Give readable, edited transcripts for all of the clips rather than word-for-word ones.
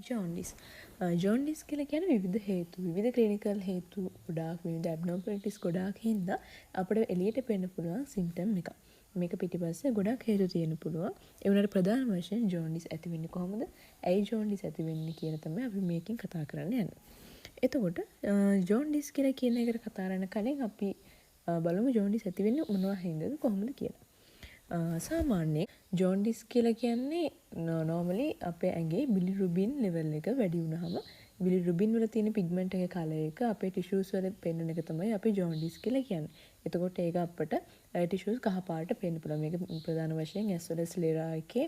ජොන්ඩිස් ජොන්ඩිස් කියලා කියන්නේ විවිධ හේතු විවිධ ක්ලිනිකල් හේතු ගොඩාක් විවිධ ඇබ්නෝමැලිටිස් ගොඩාක් හින්දා අපිට එළියට පෙන්න පුළුවන් සිම්ප්ටම් එකක්. මේක පිටිපස්සේ ගොඩක් හේතු තියෙන්න පුළුවන්. ඒ වුණාට ප්‍රධාන වශයෙන් ජොන්ඩිස් ඇති වෙන්නේ කොහොමද? ඇයි ජොන්ඩිස් ඇති වෙන්නේ කියන තමයි අපි මේකෙන් කතා කරන්න යන්නේ. එතකොට ජොන්ඩිස් කියලා කියන එකට කතා කරන්න කලින් අපි බලමු ජොන්ඩිස් ඇති වෙන්නේ මොනවා හින්දාද කොහොමද කියලා. සාමාන්‍යයෙන් ජොන්ඩිස් කියලා කියන්නේ නෝමලි අපේ ඇඟේ බිලිරුබින් ලෙවල් එක වැඩි වුණාම බිලිරුබින් වල තියෙන පිග්මන්ට් එකේ කලර් එක අපේ ටිෂුස් වල පෙන්වන එක තමයි අපි ජොන්ඩිස් කියලා කියන්නේ. එතකොට ඒක අපිට ටිෂුස් කහ පාට පෙන්වන්න පුළුවන්. මේක ප්‍රධාන වශයෙන් ඇස් වල ස්ලෙරා එකේ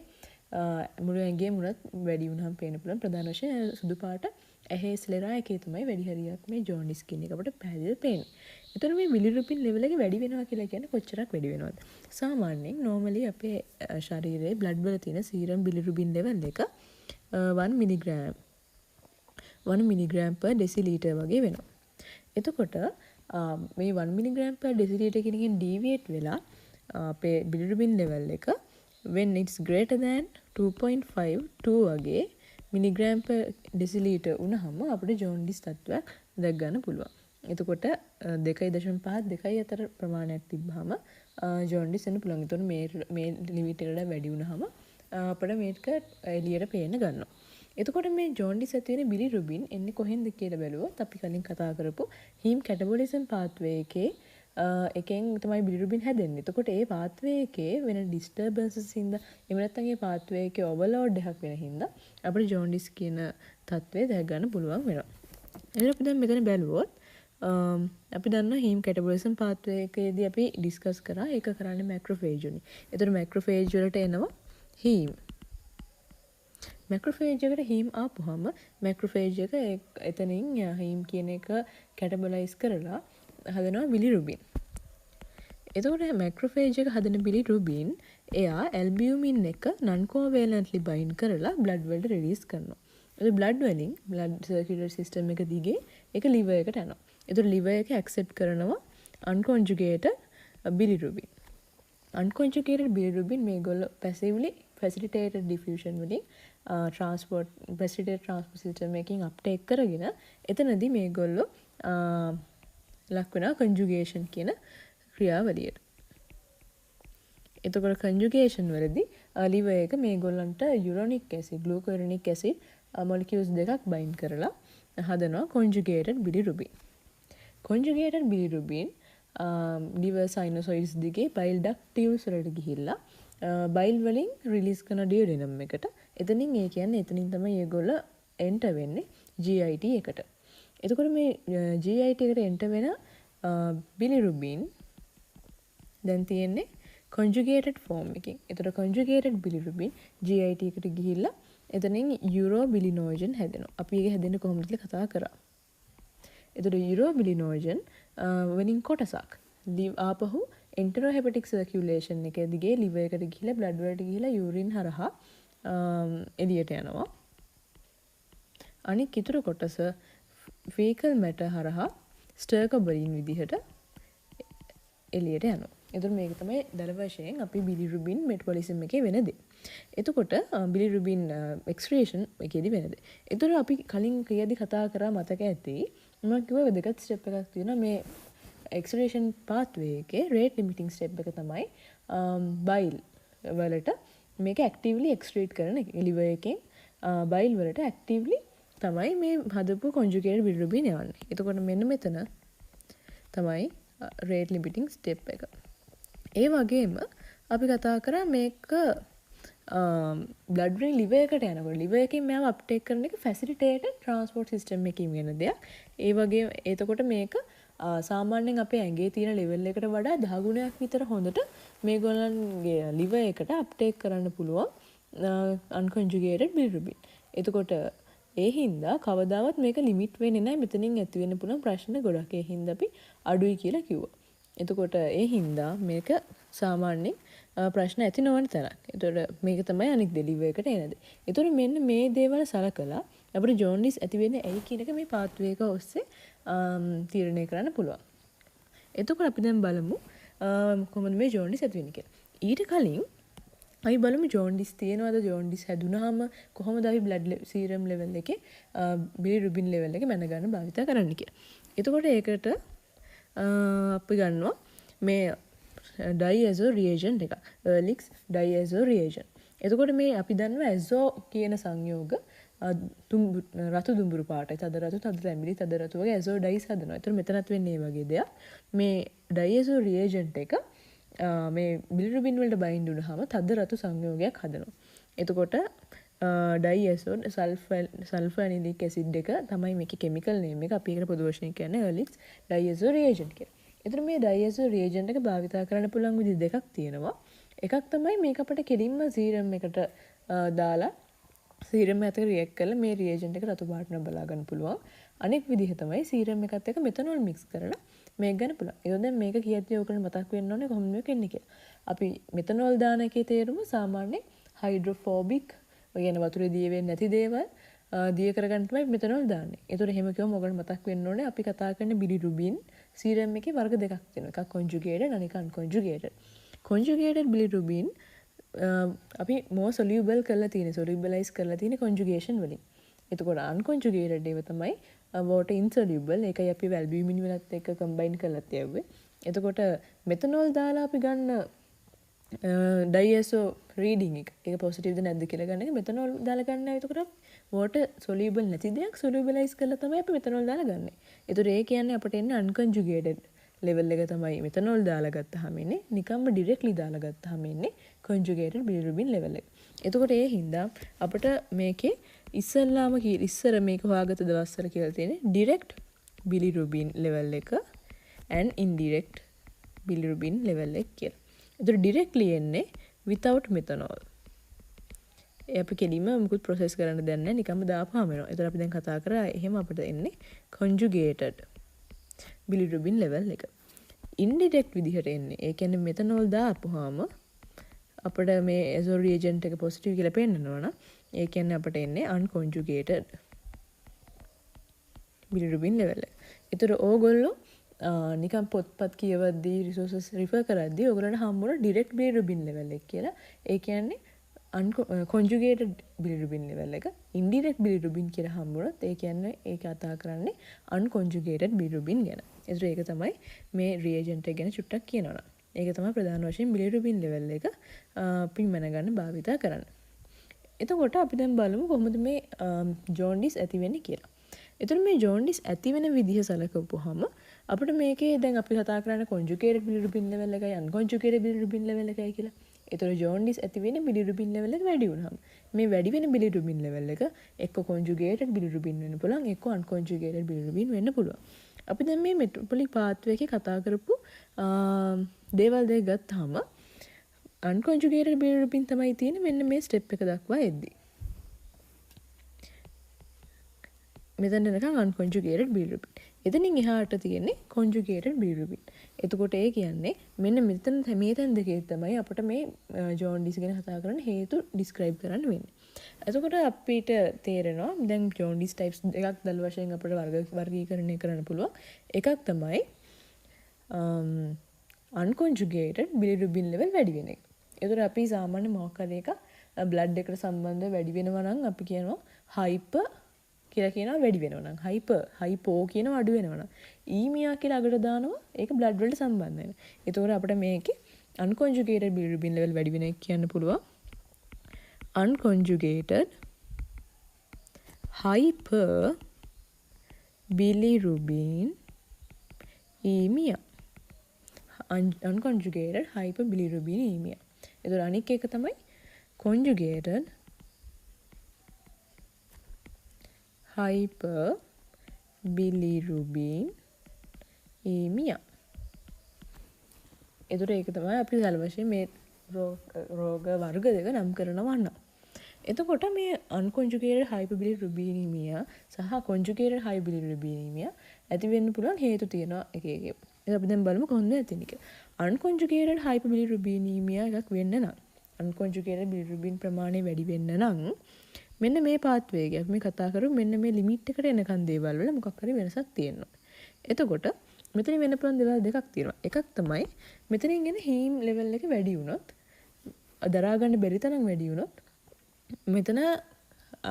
මුළු ඇඟේ මුලත් වැඩි වුණාම පේන්න පුළුවන්. ප්‍රධාන වශයෙන් සුදු පාට ඇහි ස්ලෙරා එකේ තමයි වැඩි හරියක් මේ ජොන්ඩිස් කියන එක අපිට පැහැදිලිව පේන්නේ. එතකොට මේ බිලිරුබින් ලෙවල් එක වැඩි වෙනවා කියලා කියන්නේ කොච්චරක් වැඩි වෙනවද? සාමාන්‍යයෙන් normally අපේ ශරීරයේ blood වල තියෙන serum bilirubin level එක 1 මිලිග්‍රෑම් 1 මිලිග්‍රෑම් per deciliter වගේ වෙනවා. එතකොට මේ 1 මිලිග්‍රෑම් per deciliter කියන එකෙන් deviate වෙලා අපේ bilirubin level එක when it's greater than 2.5 2 වගේ මිලිග්‍රෑම් per deciliter වුණාම අපිට ජොන්ඩිස් තත්ත්වයක් දැක් ගන්න පුළුවන්. එතකොට 2.5 2 අතර ප්‍රමාණයක් තිබ්බහම ජොන්ඩිස් එන්න පුළුවන්. එතකොට මේ ලිමිට් එකට වැඩි වුණාම අපිට මේක එළියට පේන්න ගන්නවා. එතකොට මේ ජොන්ඩිස් ඇති වෙන බිලිරුබින් එන්නේ කොහෙන්ද කියලා බැලුවොත් අපි කලින් කතා කරපු හීම් කැටබොලිසම් පාත්වේ එකේ එකෙන් තමයි බිලිරුබින් හැදෙන්නේ. එතකොට ඒ පාත්වේ එකේ වෙන ඩිස්ටර්බන්සස් හින්දා එහෙම නැත්නම් ඒ පාත්වේ එකේ ඕවර්ලෝඩ් එකක් වෙන හින්දා අපිට ජොන්ඩිස් කියන තත්ත්වය දැක ගන්න පුළුවන් වෙනවා. එහෙනම් අපි දැන් මෙතන බැලුවොත් අපි දන්නවා හීම් කැටබොලිසම් පාත්වේ එකේදී අපි ඩිස්කස් කරා ඒක කරන්නේ මැක්‍රොෆේජ් උනේ. ඒතර මැක්‍රොෆේජ් වලට එනවා හීම්. මැක්‍රොෆේජ් එකට හීම් ආපුවම මැක්‍රොෆේජ් එක එතනින් හීම් කියන එක කැටබොලයිස් කරලා හදනවා බිලිරුබින්. එතකොට මැක්‍රොෆේජ් එක හදන බිලිරුබින් එයා ඇල්බියුමින් එක non covalently bind කරලා blood වලට රිලීස් කරනවා. ඒ blood වලින් blood circulatory system එක දිගේ ඒක liver එකට යනවා. එතකොට liver එක accept කරනවා unconjugated bilirubin. Unconjugated bilirubin මේගොල්ලෝ passively facilitated diffusion වලින් facilitated transport system එකකින් uptake කරගෙන එතනදී මේගොල්ලෝ ලක් වෙනවා conjugation කියන ක්‍රියාවලියට. එතකොට conjugation වලදී liver එක මේගොල්ලන්ට uronic acid, glucuronic acid molecules දෙකක් bind කරලා හදනවා conjugated bilirubin. Conjugated bilirubin liver sinusoids දිගේ bile duct tubes වලට ගිහිල්ලා bile වලින් release කරන duodenum එකට. එතනින් ඒ කියන්නේ එතනින් තමයි ඒගොල්ලෝ enter වෙන්නේ GIT එකට. එතකොට මේ GIT එකට enter වෙන bilirubin දැන් තියෙන්නේ conjugated form එකකින්. එතකොට conjugated bilirubin GIT එකට ගිහිල්ලා එතනින් urobilinogen හැදෙනවා. අපි ඒක හැදෙන්නේ කොහොමද කියලා කතා කරා. එතකොට urobilinogen වලින් කොටසක් ආපහු enterohepatic circulation එක දිගේ liver එකට ගිහිල්ලා blood වලට ගිහිල්ලා urine හරහා එළියට යනවා. අනික ඉතුරු කොටස fecal matter හරහා stercobilin විදිහට එළියට යනවා. එතකොට මේක තමයි දල වශයෙන් අපි bilirubin metabolism එකේ වෙන දේ. එතකොට bilirubin excretion එකේදී වෙන දේ. එතකොට අපි කලින් ක්‍රියාදී කතා කරා මතක ඇති. මම කිව්වා වැදගත් ස්ටෙප් එකක් තියෙනවා මේ excretion pathway එකේ rate limiting step එක තමයි bile වලට මේක actively excrete කරන එක. liver එකෙන් bile වලට actively තමයි මේ හදපු conjugated bilirubin යවන්නේ. එතකොට මෙන්න මෙතන තමයි rate limiting step එක. ඒ වගේම අපි කතා කරා මේක blood වලින් liver එකට යනකොට liver එකෙන් මේව uptake කරන එක facilitated transport system එකකින් වෙන දෙයක්. ඒ වගේම එතකොට මේක සාමාන්‍යයෙන් අපේ ඇඟේ තියෙන level එකට වඩා 10 ගුණයක් විතර හොඳට මේගොල්ලන්ගේ liver එකට uptake කරන්න පුළුවන් unconjugated bilirubin. එතකොට ඒ හින්දා කවදාවත් මේක limit වෙන්නේ නැහැ. මෙතනින් ඇති වෙන්න පුළුවන් ප්‍රශ්න ගොඩක්. ඒ හින්දා අපි අඩුයි කියලා කිව්වා. එතකොට ඒ හින්දා මේක සාමාන්‍යයෙන් ප්‍රශ්න ඇති නොවන තරක්. එතකොට මේක තමයි අනික් deliver එකට එනද. එතකොට මෙන්න මේ දේවල් සලකලා අපිට ජොන්ඩිස් ඇති වෙන්නේ ඇයි කියන එක මේ පාත්වේ එක ඔස්සේ තීරණය කරන්න පුළුවන්. එතකොට අපි දැන් බලමු කොහොමද මේ ජොන්ඩිස් ඇති වෙන්නේ කියලා. ඊට කලින් අපි බලමු ජොන්ඩිස් තියෙනවද ජොන්ඩිස් හැදුනහම කොහොමද අපි බ්ලඩ් සීරම් ලෙවල් එකේ බිලිරුබින් ලෙවල් එක මැනගන්න භාවිත කරන්න කියලා. එතකොට ඒකට අපි ගන්නවා මේ ඩයිඇසෝ රියේජන්ට් එක. එර්ලික්ස් ඩයිඇසෝ රියේජන්ට්. එතකොට මේ අපි දන්නවා ඇසෝ කියන සංයෝග රතු දුඹුරු පාටයි තද රතු තද තැඹිලි තද රතු වගේ ඇසෝ ඩයිස් හදනවා. ඒතර මෙතනත් වෙන්නේ මේ වගේ දෙයක්. මේ ඩයිඇසෝ රියේජන්ට් එක මේ බිලිරුබින් වලට බයින්ඩ් වුණාම තද රතු සංයෝගයක් හදනවා. එතකොට ඩයිඇසෝ සල්ෆනිලික් ඇසිඩ් එක තමයි මේකේ කෙමිකල් නේම් එක. අපි ඒකට පොදු වශයෙන් කියන්නේ එර්ලික්ස් ඩයිඇසෝ රියේජන්ට් කියලා. එතන මේ ඩයිඇසෝ රියේජන්ට් එක භාවිත කරන්න පුළුවන් විදි දෙකක් තියෙනවා. එකක් තමයි මේක අපිට කෙලින්ම සීරම් එකට දාලා සීරම් එකත් එක්ක රියැක්ට් කරලා මේ රියේජන්ට් එක රතු පාට නම් බලා ගන්න පුළුවන්. අනෙක් විදිහ තමයි සීරම් එකත් එක්ක මෙතනෝල් මික්ස් කරලා මේක ගන්න පුළුවන්. ඒක දැන් මේක කියද්දී ඔයගොල්ලෝ මතක් වෙන්න ඕනේ කොහොමද මේක වෙන්නේ කියලා. අපි මෙතනෝල් දාන එකේ තේරුම සාමාන්‍ය හයිඩ්‍රොෆෝබික් කියන වතුරේ දිය වෙන්නේ නැති දේවල් දිය කරගන්න තමයි මෙතනෝල් දාන්නේ. ඒතකොට එහෙම කිව්වම ඔයගොල්ලෝ මතක් වෙන්න ඕනේ අපි කතා කරන්නේ බිලිරුබින් සීරම් එකේ වර්ග දෙකක් තියෙනවා. එකක් කොන්ජුගේටඩ් අනික අන්කොන්ජුගේටඩ්. කොන්ජුගේටඩ් බිලිරුබින් අපි මෝ සොලියුබල් කරලා තියෙන සොලියුබලයිස් කරලා තියෙන කොන්ජුගේෂන් වලින්. එතකොට අන්කොන්ජුගේටඩ් ඒවා තමයි water insoluble. ඒකයි අපි වැල්බියුමින් වලත් එක්ක කම්බයින් කරලා තියුවේ. එතකොට මෙතනෝල් දාලා අපි ගන්න ඩයිඇසෝ රීඩින් එක. ඒක පොසිටිව්ද නැද්ද කියලා ගන්න එක මෙතනෝල් දාලා ගන්නවා. එතකොට water soluble නැති දෙයක් solubilize කරලා තමයි අපි මෙතනෝල් දාලා ගන්නෙ. ඒතර ඒ කියන්නේ අපිට එන්නේ unconjugated level එක තමයි මෙතනෝල් දාලා ගත්තාම එන්නේ. නිකම්ම directly දාලා ගත්තාම එන්නේ conjugated bilirubin level එක. එතකොට ඒ හින්දා අපිට මේකේ ඉස්සල්ලාම ඉස්සර මේක හොයාගත්ත දවස්වල කියලා තියෙන්නේ direct bilirubin level එක and indirect bilirubin level එක කියලා. ඒතර directly එන්නේ without methanol. ඒ අපි කෙලින්ම මුකුත් process කරන්න දෙයක් නැහැ නිකම්ම දාපුවාම එනවා. ඒතර අපි දැන් කතා කරා එහෙම අපිට එන්නේ conjugated bilirubin level එක. indirect විදිහට එන්නේ. ඒ කියන්නේ methanol දාපුවාම අපිට මේ ඇසෝ රියේජන්ට් එක පොසිටිව් කියලා පෙන්නනවා නම් ඒ කියන්නේ අපිට එන්නේ unconjugated bilirubin level එක. ඒතර ඕගොල්ලෝ නිකන් පොත්පත් කියවද්දී රිසෝසස් රිෆර් කරද්දී ඔයගොල්ලන්ට හම්බුන direct bilirubin level එක කියලා. ඒ කියන්නේ conjugated bilirubin level එක indirect bilirubin කියලා හම්බුනොත් ඒ කියන්නේ ඒක කතා කරන්නේ unconjugated bilirubin ගැන. ඒතර ඒක තමයි මේ reagent එක ගැන චුට්ටක් කියනවා. ඒක තමයි ප්‍රධාන වශයෙන් bilirubin level එක අපි මැනගන්න භාවිතා කරන්නේ. එතකොට අපි දැන් බලමු කොහොමද මේ ජොන්ඩිස් ඇති වෙන්නේ කියලා. එතකොට මේ ජොන්ඩිස් ඇති වෙන විදිහ සලකපුවාම අපිට මේකේ දැන් අපි කතා කරන්නේ conjugated bilirubin level එකයි unconjugated bilirubin level එකයි කියලා. එතකොට ජොන්ඩිස් ඇති වෙන්නේ bilirubin level එක වැඩි වුණාම මේ වැඩි වෙන bilirubin level එක එක්ක conjugated bilirubin වෙන්න පුළුවන් එක්ක unconjugated bilirubin වෙන්න පුළුවන්. අපි දැන් මේ metabolic pathway එකේ කතා කරපු දේවල් දෙක ගත්තාම unconjugated bilirubin තමයි තියෙන්නේ මෙන්න මේ ස්ටෙප් එක දක්වා එද්දී. මෙතන නිකන් unconjugated bilirubin. එතනින් එහාට තියෙන්නේ conjugated bilirubin. එතකොට ඒ කියන්නේ මෙන්න මෙතන මේ තැන් දෙකේ තමයි අපිට මේ ජොන්ඩිස් ගැන කතා කරන්න හේතු ඩිස්ක්‍රයිබ් කරන්න වෙන්නේ. එතකොට අපිට තේරෙනවා දැන් ජොන්ඩිස් ටයිප්ස් දෙකක් දල වශයෙන් අපිට වර්ගීකරණය කරන්න පුළුවන්. එකක් තමයි unconjugated bilirubin level වැඩි වෙන එක. එතකොට අපි සාමාන්‍ය මොකක් හරි එකක් බ්ලඩ් එකට සම්බන්ධව වැඩි වෙනවා නම් අපි කියනවා hyper කියලා කියනවා වැඩි වෙනවා නම් hypo කියනවා අඩු වෙනවා නම් ඊමියා කියලා අගට දානවා ඒක බ්ලඩ් වලට සම්බන්ධ වෙනවා. ඒතකොට අපිට මේකේ unconjugated bilirubin level වැඩි වෙන එක කියන්න පුළුවන් unconjugated hyper bilirubin ඊමියා unconjugated hyperbilirubinemia. ඒතකොට අනික් එක තමයි conjugated hyperbilirubinemia. ඒතකොට ඒක තමයි අපි සැල වශයෙන් මේ රෝග වර්ග දෙක නම් කරනවා නම්. එතකොට මේ unconjugated hyperbilirubinemia සහ conjugated hyperbilirubinemia ඇති වෙන්න පුළුවන් හේතු තියෙනවා එක එක. ඒක අපි දැන් බලමු කොහොමද ඇති වෙන්නේ කියලා. unconjugated hyperbilirubinemia එකක් වෙන්න නම් unconjugated bilirubin ප්‍රමාණය වැඩි වෙන්න නම් මෙන්න මේ පාත්වේ එක අපි මේ කතා කරමු මෙන්න මේ ලිමිට් එකට එනකන් දේවල් වල මොකක් හරි වෙනසක් තියෙනවා. එතකොට මෙතනින් වෙන්න පුළුවන් දේවල් දෙකක් තියෙනවා. එකක් තමයි මෙතනින් එන හීම් ලෙවල් එක වැඩි වුණොත් දරා ගන්න බැරි තරම් වැඩි වුණොත් මෙතන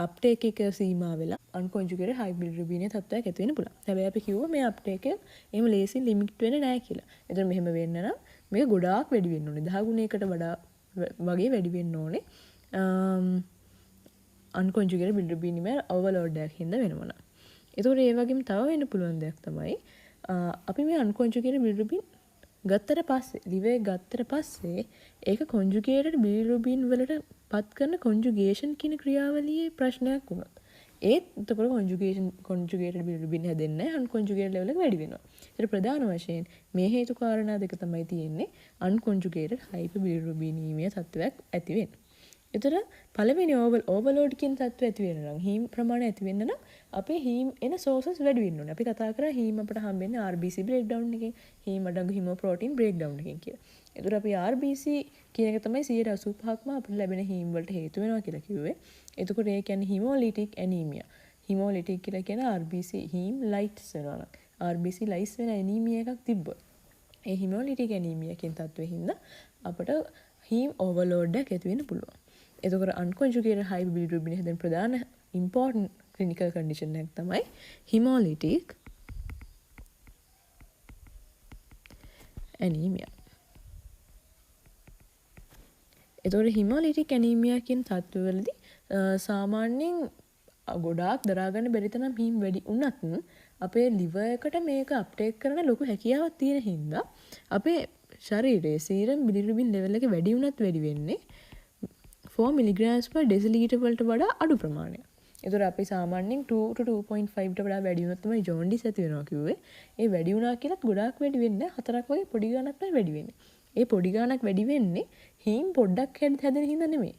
අප්ටේක් එක සීමා වෙලා අන්කොන්ජුගේටඩ් හයි බිලිරුබිනේ තත්ත්වයක් ඇති වෙන්න පුළුවන්. හැබැයි අපි කිව්වා මේ අප්ටේක් එක එහෙම ලේසියෙන් ලිමිට් වෙන්නේ නැහැ කියලා. එතන මෙහෙම වෙන්න නම් මේක ගොඩාක් වැඩි වෙන්න ඕනේ. 10 ගුණයකට වඩා වගේ වැඩි වෙන්න ඕනේ. අන්කොන්ජුගේටඩ් බිලිරුබිනේ ඕවර්ලෝඩ් එකක් හින්දා වෙනවනම්. ඒතකොට ඒ වගේම තව වෙන්න පුළුවන් දෙයක් තමයි අපි මේ අන්කොන්ජුගේටඩ් බිලිරුබින් ගත්තට පස්සේ ලිවර් ගත්තට පස්සේ ඒක කොන්ජුගේටඩ් බිලිරුබින් වලට පත් කරන කොන්ජුගේෂන් කියන ක්‍රියාවලියේ ප්‍රශ්නයක් වුණොත් ඒත් එතකොට කොන්ජුගේටඩ් බිලිරුබින් හැදෙන්නේ නැහැ අන්කොන්ජුගේටඩ් ලෙවල් එක වැඩි වෙනවා. ඒකට ප්‍රධාන වශයෙන් මේ හේතු කාරණා දෙක තමයි තියෙන්නේ අන්කොන්ජුගේටඩ් හයිපර් බිලිරුබිනීමියා තත්ත්වයක් ඇති වෙන්න. ඒතර පළවෙනි ඕවර්ලෝඩ් කියන තත්ත්වය ඇති වෙන නම් හීම් ප්‍රමාණය ඇති වෙන්න නම් අපේ හීම් එන සෝසස් වැඩි වෙන්න ඕනේ. අපි කතා කරා හීම් අපට හම්බෙන්නේ RBC බ්‍රේක්ඩවුන් එකෙන්, හීම් අඩංගු හිමෝප්‍රෝටීන් බ්‍රේක්ඩවුන් එකෙන් කියලා. ඒතර අපි RBC කියන එක තමයි 85%ක්ම අපිට ලැබෙන හීම් වලට හේතු වෙනවා කියලා කිව්වේ. එතකොට ඒ කියන්නේ හිමෝලිටික් ඇනීමියා. හිමෝලිටික් කියලා කියන RBC හීම් ලයිට්ස් වෙනවා නම් RBC ලයිස් වෙන ඇනීමියා එකක් තිබ්බොත් ඒ හිමෝලිටික් ඇනීමියා කියන තත්ත්වෙ හින්දා අපට හීම් ඕවර්ලෝඩ් එකක් ඇති වෙන්න පුළුවන්. එතකොට අන්කොන්ජුගේටඩ් හයි බිලිරුබින් හැදෙන ප්‍රධාන ඉම්පෝර්ටන්ට් ක්ලිනිකල් කන්ඩිෂන් එකක් තමයි හිමෝලිටික් ඇනීමියා. එතකොට හිමෝලිටික් ඇනීමියා කියන තත්ත්වවලදී සාමාන්‍යයෙන් ගොඩාක් දරා ගන්න බැරි තරම් හීම් වැඩි වුණත් අපේ liver එකට මේක අප්ටේක් කරන ලොකු හැකියාවක් තියෙන හින්දා අපේ ශරීරයේ සීරම් බිලිරුබින් ලෙවල් එක වැඩි වුණත් වැඩි වෙන්නේ 4 milligrams per deciliter වලට වඩා අඩු ප්‍රමාණයක්. ඒතර අපි සාමාන්‍යයෙන් 2 to 2.5 ට වඩා වැඩි වුණොත් තමයි ජොන්ඩිස් ඇති වෙනවා කිව්වේ. ඒ වැඩි වුණා කියලාත් ගොඩාක් වැඩි වෙන්නේ 4ක් වගේ පොඩි ගාණක් තමයි වැඩි වෙන්නේ. ඒ පොඩි ගාණක් වැඩි වෙන්නේ හීම් පොඩ්ඩක් හැදෙන හින්දා නෙමෙයි.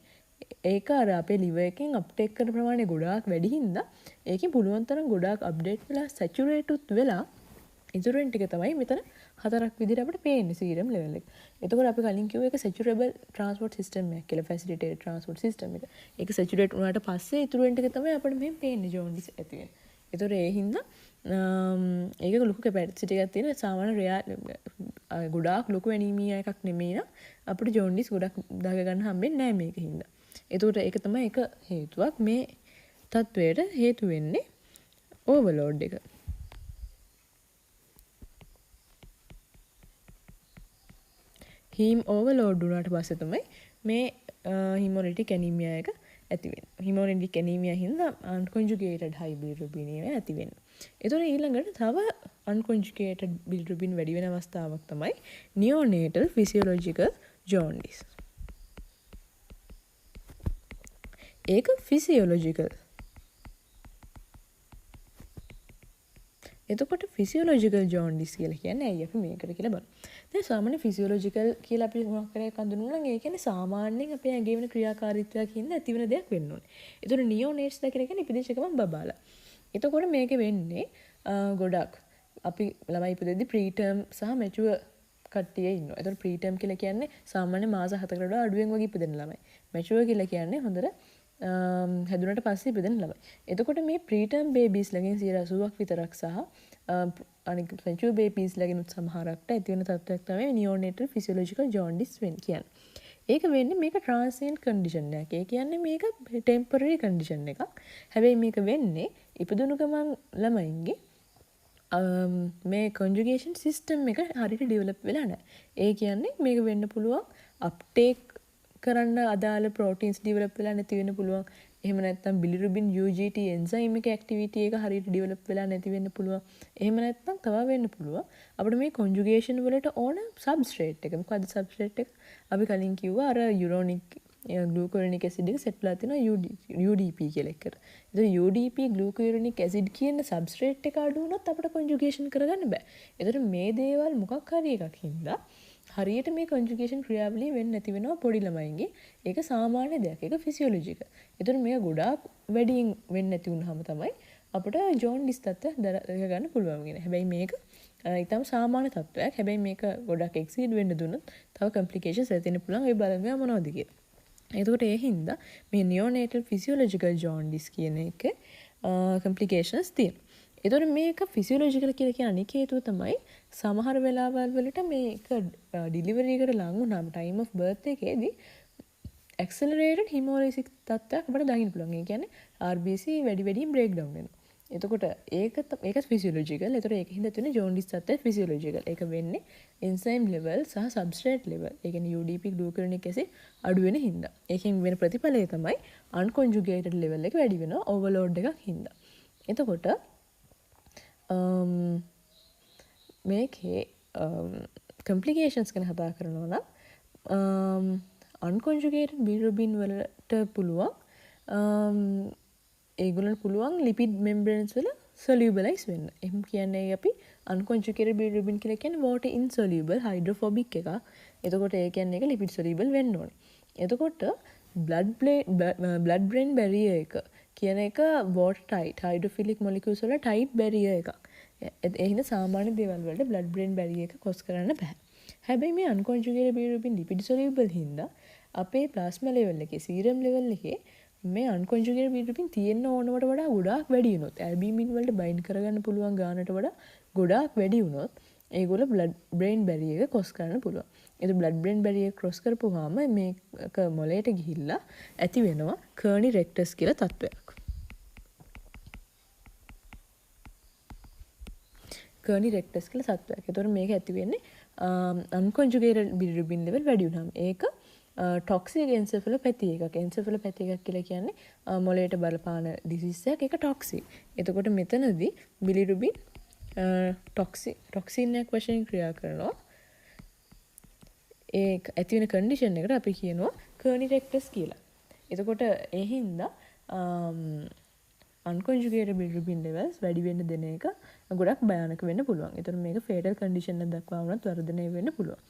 ඒක අර අපේ liver එකෙන් අප්ටේක් කරන ප්‍රමාණය ගොඩාක් වැඩි හින්දා ඒකෙන් පුළුවන් තරම් ගොඩාක් අප්ඩේට් වෙලා සැචුරේට් වෙලා ඉතුරුෙන් ටික තමයි මෙතන 4ක් විදිහට අපිට පේන්නේ සීරම් ලෙවල් එක. එතකොට අපි කලින් කිව්වා ඒක සැචුරේබල් ට්‍රාන්ස්පෝර්ට් සිස්ටම් එකක් කියලා ෆැසිලිටේටඩ් ට්‍රාන්ස්පෝර්ට් සිස්ටම් එක. ඒක සැචුරේට් වුණාට පස්සේ ඉතුරුෙන් ටික තමයි අපිට මෙහෙම පේන්නේ ජොන්ඩිස් ඇති වෙන්නේ. එතකොට ඒ හින්දා ඒක ලොකු කැපැසිටි එකක් තියෙන සාමාන්‍ය ගොඩාක් ලොකු ඇනීමියා එකක් නෙමෙයි නම් අපිට ජොන්ඩිස් ගොඩක් දාග ගන්න හම්බෙන්නේ නැහැ මේක හින්දා. එතකොට ඒක තමයි එක හේතුවක් මේ තත්වයට හේතු වෙන්නේ ඕවර්ලෝඩ් එක. හීම් ඕවර්ලෝඩ් වුණාට පස්සේ තමයි මේ හිමෝලිටික් ඇනීමියා එක ඇති වෙන්නේ. හිමෝලිටික් ඇනීමියා හින්දා අන්කොන්ජුගේටඩ් හයි බිලිරුබිනීමියා ඇති වෙන්නේ. ඒතකොට ඊළඟට තව අන්කොන්ජුගේටඩ් බිලිරුබින් වැඩි වෙන අවස්ථාවක් තමයි නියෝනේටල් ෆිසියොලොජිකල් ජොන්ඩිස්. ඒක ෆිසියොලොජිකල්. එතකොට ෆිසියොලොජිකල් ජොන්ඩිස් කියලා කියන්නේ ඇයි අපි මේකට කියලා බලමු. දැන් සාමාන්‍ය ෆිසියොලොජිකල් කියලා අපි මොකක් කරේ හඳුන්වනවා නම් ඒ කියන්නේ සාමාන්‍යයෙන් අපේ ඇඟේ වෙන ක්‍රියාකාරීත්වයක් හින්දා ඇති වෙන දෙයක් වෙන්න ඕනේ. ඒතකොට නියෝනේට්ස් ද කියන්නේ ඉපදිච්චකම බබාලා. එතකොට මේකේ වෙන්නේ ගොඩක් අපි ළමයි ඉපදෙද්දි ප්‍රීටර්ම් සහ මැචුවර් කට්ටිය ඉන්නවා. ඒතකොට ප්‍රීටර්ම් කියලා කියන්නේ සාමාන්‍ය මාස 7කට වඩා අඩුවෙන් වගේ ඉපදෙන ළමයි. මැචුවර් කියලා කියන්නේ හොඳට හැදුනට පස්සේ ඉපදෙන ළමයි. එතකොට මේ ප්‍රීටර්ම් බේබීස් ලගෙන් 80%ක් විතරක් සහ අනික මැචුවර් බේබීස් ලගෙන් සමහරක්ට ඇති වෙන තත්ත්වයක් තමයි නියෝනේටල් ෆිසියොලොජිකල් ජොන්ඩිස් කියන්නේ. ඒක වෙන්නේ මේක ට්‍රාන්සියන්ට් කන්ඩිෂන් එකක්. ඒ කියන්නේ මේක ටෙම්පරරි කන්ඩිෂන් එකක්. හැබැයි මේක වෙන්නේ ඉපදුණු ගමන් ළමයින්ගේ මේ කොන්ජුගේෂන් සිස්ටම් එක හරියට ඩෙවලොප් වෙලා නැහැ. ඒ කියන්නේ මේක වෙන්න පුළුවන් අප්ටේක් කරන්න අදාළ ප්‍රෝටීන්ස් ඩෙවලොප් වෙලා නැති වෙන්න පුළුවන්. එහෙම නැත්නම් බිලිරුබින් UGT එන්සයිම් එක ඇක්ටිවිටි එක හරියට ඩෙවලොප් වෙලා නැති වෙන්න පුළුවන්. එහෙම නැත්නම් තව වෙන්න පුළුවන් අපිට මේ කොන්ජුගේෂන් වලට ඕන සබ්ස්ට්‍රේට් එක. මොකද්ද සබ්ස්ට්‍රේට් එක? අපි කලින් කිව්වා අර යුරෝනික් ග්ලූකෝනික් ඇසිඩ් එක සෙට් වෙලා තියෙනවා UDP කියලා එකට. ඒතර UDP ග්ලූකෝනික් ඇසිඩ් කියන සබ්ස්ට්‍රේට් එක අඩු වුණොත් අපිට කොන්ජුගේෂන් කරගන්න බෑ. ඒතර මේ දේවල් මොකක් හරි එකක් හින්දා හරියට මේ කොන්ජුගේෂන් ක්‍රියාවලිය වෙන්නේ නැති වෙනවා පොඩි ළමයින්ගේ. ඒක සාමාන්‍ය දෙයක්. ඒක ෆිසියොලොජිකල්. ඒතර මේක ගොඩාක් වැඩියෙන් වෙන්නේ නැති වුනහම තමයි අපිට ජොන්ඩිස් තත්ත්වය දරා ගන්න පුළුවන් වෙන්නේ. හැබැයි මේක ඊටම සාමාන්‍ය තත්ත්වයක්. හැබැයි මේක ගොඩක් එක්සීඩ් වෙන්න දුන්නොත් තව කම්ප්ලිකේෂන්ස් ඇති වෙන්න පුළුවන්. ඒ බලමු මොනවද කියලා. එතකොට ඒ හින්දා මේ නියෝනේටල් ෆිසියොලොජිකල් ජොන්ඩිස් කියන එක කම්ප්ලිකේෂන්ස් තියෙනවා. එතකොට මේක ෆිසියොලොජිකල් කියලා කියන අනික හේතුව තමයි සමහර වෙලාවල් වලට මේක ඩිලිවරි එකට ලඟ වුණාම ටයිම් ඔෆ් බර්ත් එකේදී accelerated hemolysis තත්ත්වයක් අපිට දකින්න පුළුවන්. ඒ කියන්නේ RBC වැඩි වැඩියෙන් break down වෙනවා. එතකොට ඒකත් physiological. ඒතර ඒක හින්දා තියෙන jaundice තත්ත්වය physiological. ඒක වෙන්නේ enzyme level සහ substrate level. ඒ කියන්නේ UDP glucuronic acid අඩු වෙන හින්දා. ඒකෙන් වෙන ප්‍රතිඵලය තමයි unconjugated level එක වැඩි වෙනවා overload එකක් හින්දා. එතකොට මේකේ complications ගැන කතා කරනවා නම් unconjugated bilirubin වලට පුළුවන් ඒගොල්ලන්ට පුළුවන් lipid membranes වල solubilize වෙන්න. එහෙම කියන්නේ අපි unconjugated bilirubin කියලා කියන්නේ water insoluble hydrophobic එකක්. එතකොට ඒ කියන්නේ ඒක lipid soluble වෙන්න ඕනේ. එතකොට blood brain barrier එක කියන එක water tight hydrophilic molecules වල tight barrier එකක්. ඒ හින්දා සාමාන්‍ය දේවල් වලට blood brain barrier එක cross කරන්න බෑ. හැබැයි මේ unconjugated bilirubin lipid soluble හින්දා අපේ plasma level එකේ serum level එකේ මේ unconjugated bilirubin තියෙන්න ඕනවට වඩා ගොඩාක් වැඩි වුණොත් albumin වලට bind කරගන්න පුළුවන් ගානට වඩා ගොඩාක් වැඩි වුණොත් ඒගොල්ලෝ blood brain barrier එක cross කරන්න පුළුවන්. ඒක blood brain barrier cross කරපුවාම මේක මොළයට ගිහිල්ලා ඇති වෙනවා Kearney rectus කියලා තත්ත්වයක්. Kearney rectus කියලා තත්ත්වයක්. ඒතකොට මේක ඇති වෙන්නේ unconjugated bilirubin level වැඩි වුණාම ඒක toxic encephalopathy එකක්. encephalopathy එකක් කියලා කියන්නේ මොළයට බලපාන disease එකක්. ඒක toxic. එතකොට මෙතනදී bilirubin toxin එකක් වශයෙන් ක්‍රියා කරනවා. ඒ ඇති වෙන condition එකට අපි කියනවා Kearney rectus කියලා. එතකොට ඒ හින්දා unconjugated bilirubin levels වැඩි වෙන්න දෙන එක ගොඩක් භයානක වෙන්න පුළුවන්. ඒතර මේක fatal condition එකක් දක්වා වුණත් වර්ධනය වෙන්න පුළුවන්.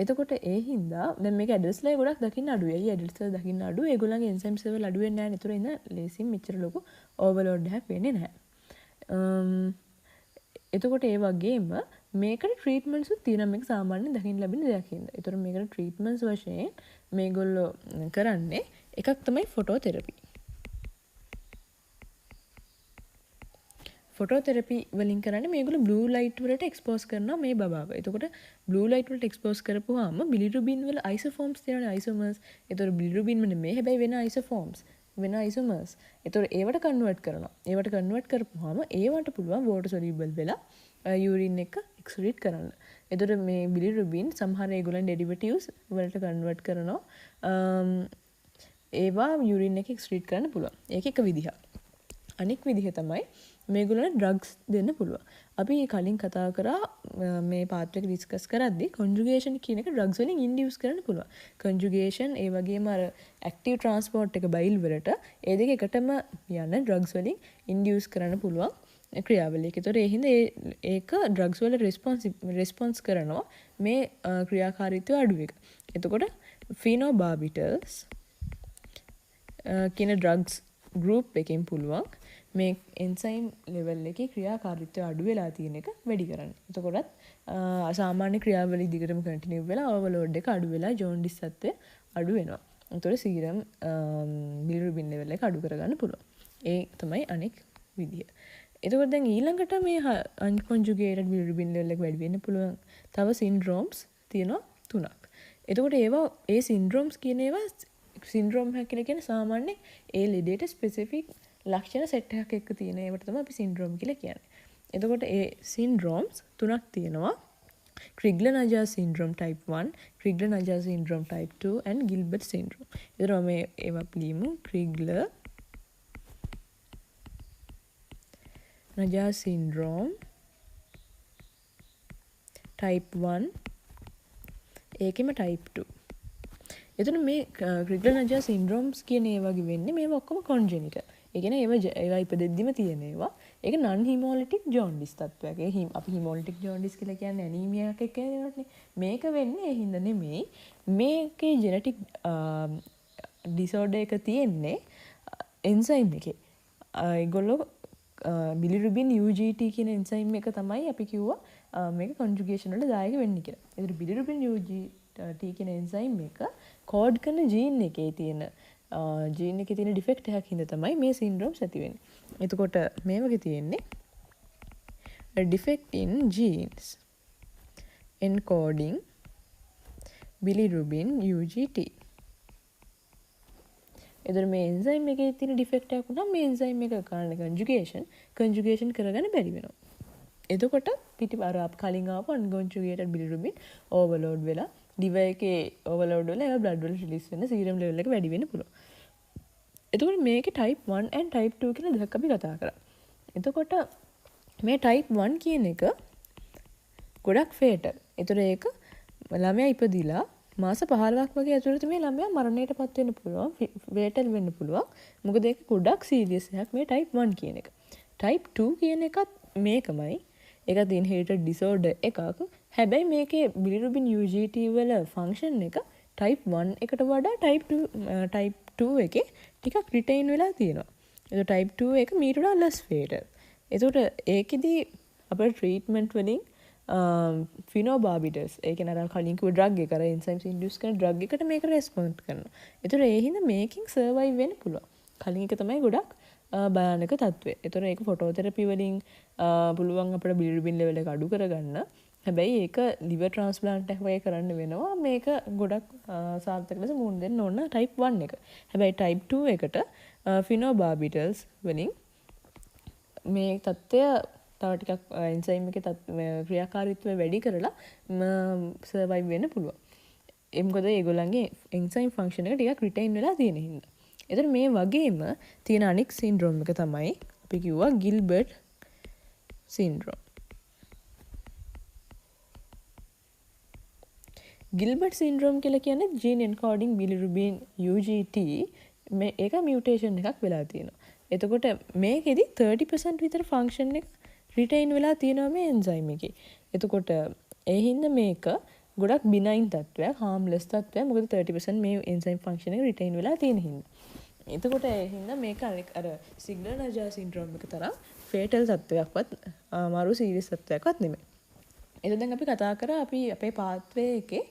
එතකොට ඒ හින්දා දැන් මේක ඇඩල්ට්ස්ලා ගොඩක් දකින්න අඩුයි. ඇයි ඇඩල්ට්ස්ලා දකින්න අඩු? ඒගොල්ලන්ගේ enzymes level අඩු වෙන්නේ නැහැ. ඒතර ඉන්න ලේසියෙන් මෙච්චර ලොකු overload එකක් වෙන්නේ නැහැ. එතකොට ඒ වගේම මේකට ට්‍රීට්මන්ට්ස් උත් තියෙනවා. මේක සාමාන්‍යයෙන් දකින්න ලැබෙන දෙයක් හින්දා. ඒතර මේකට ට්‍රීට්මන්ට්ස් වශයෙන් මේගොල්ලෝ කරන්නේ එකක් තමයි ෆොටෝതെරපි. ෆොටෝതെරපි වලින් කරන්නේ මේගොල්ලෝ බ්ලූ ලයිට් වලට එක්ස්පෝස් කරනවා මේ බබාව. එතකොට බ්ලූ ලයිට් වලට එක්ස්පෝස් කරපුවාම බිලිරුබින් වල අයිසෝෆෝම්ස් තියෙනවා අයිසෝමර්ස්. එතකොට බිලිරුබින් නෙමෙයි හැබැයි වෙන අයිසෝෆෝම්ස් වෙන අයිසෝමර්ස්. එතකොට ඒවට කන්වර්ට් කරනවා. ඒවට කන්වර්ට් කරපුවාම ඒවට පුළුවන් වෝටර් සොලියබල් වෙලා යූරින් එක එක්ස්ක්‍රීට් කරන්න. එතකොට මේ බිලිරුබින් සමහර ඒගොල්ලන් ඩෙරිවටිව්ස් වලට කන්වර්ට් කරනවා. ඒවා යූරින් එක එක්ස්ක්‍රීට් කරන්න පුළුවන්. ඒක එක විදිහක්. අනෙක් විදිහ තමයි මේගොල්ලන්ට ඩ්‍රග්ස් දෙන්න පුළුවන්. අපි කලින් කතා කරා මේ පාත් එක ඩිස්කස් කරද්දී conjugation කියන එක ඩ්‍රග්ස් වලින් ඉන්ඩියුස් කරන්න පුළුවන්. conjugation ඒ වගේම අර active transport එක බයිල් වලට ඒ දෙක එකටම යන ඩ්‍රග්ස් වලින් ඉන්ඩියුස් කරන්න පුළුවන් ක්‍රියාවලියක. ඒතකොට ඒ හින්දා ඒක ඩ්‍රග්ස් වල රෙස්පොන්ස් කරනවා මේ ක්‍රියාකාරීත්වය අඩු එක. එතකොට phenobarbital කියන ඩ්‍රග්ස් ගෲප් එකෙන් පුළුවන් මේ එන්සයිම් ලෙවල් එකේ ක්‍රියාකාරීත්වය අඩු වෙලා තියෙන එක වැඩි කරන්න. එතකොටත් සාමාන්‍ය ක්‍රියාවලිය දිගටම කන්ටිනියු වෙලා ඕවර්ලෝඩ් එක අඩු වෙලා ජොන්ඩිස් තත්ත්වය අඩු වෙනවා. එතකොට සීරම් බිලිරුබින් ලෙවල් එක අඩු කරගන්න පුළුවන්. ඒ තමයි අනෙක් විදිය. එතකොට දැන් ඊළඟට මේ අන්කොන්ජුගේටඩ් බිලිරුබින් ලෙවල් එක වැඩි වෙන්න පුළුවන් තව සින්ඩ්‍රෝම්ස් තියෙනවා 3ක්. එතකොට ඒවා ඒ සින්ඩ්‍රෝම්ස් කියන ඒවා සින්ඩ්‍රෝම් එක කියලා කියන්නේ සාමාන්‍ය ඒ ලෙඩේට ස්පෙસિෆික් ලක්ෂණ සෙට් එකක් එක්ක තියෙන ඒවට තමයි අපි සින්ඩ්‍රෝම් කියලා කියන්නේ. එතකොට ඒ සින්ඩ්‍රෝම්ස් 3ක් තියෙනවා. Crigler-Najjar syndrome type 1, Crigler-Najjar syndrome type 2 and Gilbert syndrome. ඒතර මේ ඒවා පිළිමු Crigler-Najjar syndrome type 1 ඒකෙම type 2. එතන මේ Crigler-Najjar syndromes කියන ඒවාගේ වෙන්නේ මේවා ඔක්කොම congenital. ඒ කියන්නේ ඒවා ඉපදෙද්දිම තියෙන ඒවා. ඒක non hemolytic jaundice තත්ත්වයක්. ඒ අපි hemolytic jaundice කියලා කියන්නේ anemia එකක් කියනවනේ. මේක වෙන්නේ ඒ හින්දා නෙමෙයි. මේකේ genetic disorder එක තියෙන්නේ enzyme එකේ. ඒගොල්ලෝ bilirubin UGT කියන enzyme එක තමයි අපි කිව්වා මේක conjugation වලට දායක වෙන්නේ කියලා. ඒතර bilirubin UGT කියන enzyme එක කෝඩ් කරන ජීන් එකේ තියෙන ජීන් එකේ තියෙන ඩිෆෙක්ට් එකක් හින්දා තමයි මේ සින්ඩ්‍රෝම්ස් ඇති වෙන්නේ. එතකොට මේ වගේ තියෙන්නේ a defect in genes encoding bilirubin UGT. එතකොට මේ එන්සයිම් එකේ තියෙන ඩිෆෙක්ට් එකක් වුණාම මේ එන්සයිම් එක කරන කන්ජුගේෂන් කරගන්න බැරි වෙනවා. එතකොට පිටිපර කලින් ආපු අන්කන්ජුගේටඩ් බිලිරුබින් ඕවර්ලෝඩ් වෙලා liver එකේ ඕවර්ලෝඩ් වෙලා ඒක බ්ලඩ් වල රිලීස් වෙන සීරම් ලෙවල් එක වැඩි වෙන්න පුළුවන්. එතකොට මේකේ type 1 and type 2 කියලා දෙකක් අපි කතා කරා. එතකොට මේ type 1 කියන එක ගොඩක් fatal. ඒතර ඒක ළමයා ඉපදිලා මාස 15ක් වගේ ඇතුළත මේ ළමයා මරණයටපත් වෙන්න පුළුවන්, fatal වෙන්න පුළුවන්. මොකද ඒක ගොඩක් serious එකක් මේ type 1 කියන එක. type 2 කියන එකත් මේකමයි. ඒකත් inherited disorder එකක්. හැබැයි මේකේ bilirubin UGT වල function එක type 1 එකට වඩා type 2 එකේ ටිකක් retain වෙලා තියෙනවා. ඒක type 2 එක මීට වඩා less fatal. ඒකට ඒකෙදි අපේ treatment වලින් phenobarbital ඒ කියන්නේ අර කලින් කිව්ව drug එක අර enzymes induce කරන drug එකට මේක respond කරනවා. ඒතර ඒ හින්දා මේකෙන් survive වෙන්න පුළුවන්. කලින් එක තමයි ගොඩක් භයානක තත්ත්වය. ඒතර ඒක phototherapy වලින් පුළුවන් අපේ bilirubin level එක අඩු කරගන්න. හැබැයි ඒක liver transplant එකක් වගේ කරන්න වෙනවා. මේක ගොඩක් සාර්ථක ලෙස මුහුණ දෙන්න ඕන type 1 එක. හැබැයි type 2 එකට phenobarbital වලින් මේ තත්ත්වය තව ටිකක් එන්සයිම් එකේ ක්‍රියාකාරීත්වය වැඩි කරලා සර්වයිව් වෙන්න පුළුවන්. ඒ මොකද ඒගොල්ලන්ගේ එන්සයිම් ෆන්ක්ෂන් එක ටිකක් රිටයින් වෙලා තියෙන හින්දා. ඒතර මේ වගේම තියෙන අනික් සින්ඩ්‍රෝම් එක තමයි අපි කිව්වා ගිල්බර්ට් සින්ඩ්‍රෝම්. ගිල්බර්ට් සින්ඩ්‍රෝම් කියලා කියන්නේ gene encoding bilirubin UGT මේ ඒක මියුටේෂන් එකක් වෙලා තියෙනවා. එතකොට මේකෙදි 30% විතර ෆන්ක්ෂන් එක රිටයින් වෙලා තියෙනවා මේ එන්සයිම් එකේ. එතකොට ඒ හින්දා මේක ගොඩක් බිනයින් තත්ත්වයක්, harmless තත්ත්වයක්. මොකද 30% මේ එන්සයිම් ෆන්ක්ෂන් එක රිටයින් වෙලා තියෙන හින්දා. එතකොට ඒ හින්දා මේක අර සිග්නල්-නජා සින්ඩ්‍රෝම් එක තරම් fatal තත්ත්වයක්වත් අමාරු සීරියස් තත්ත්වයක්වත් නෙමෙයි. ඒක දැන් අපි කතා කරා අපි අපේ pathway එකේ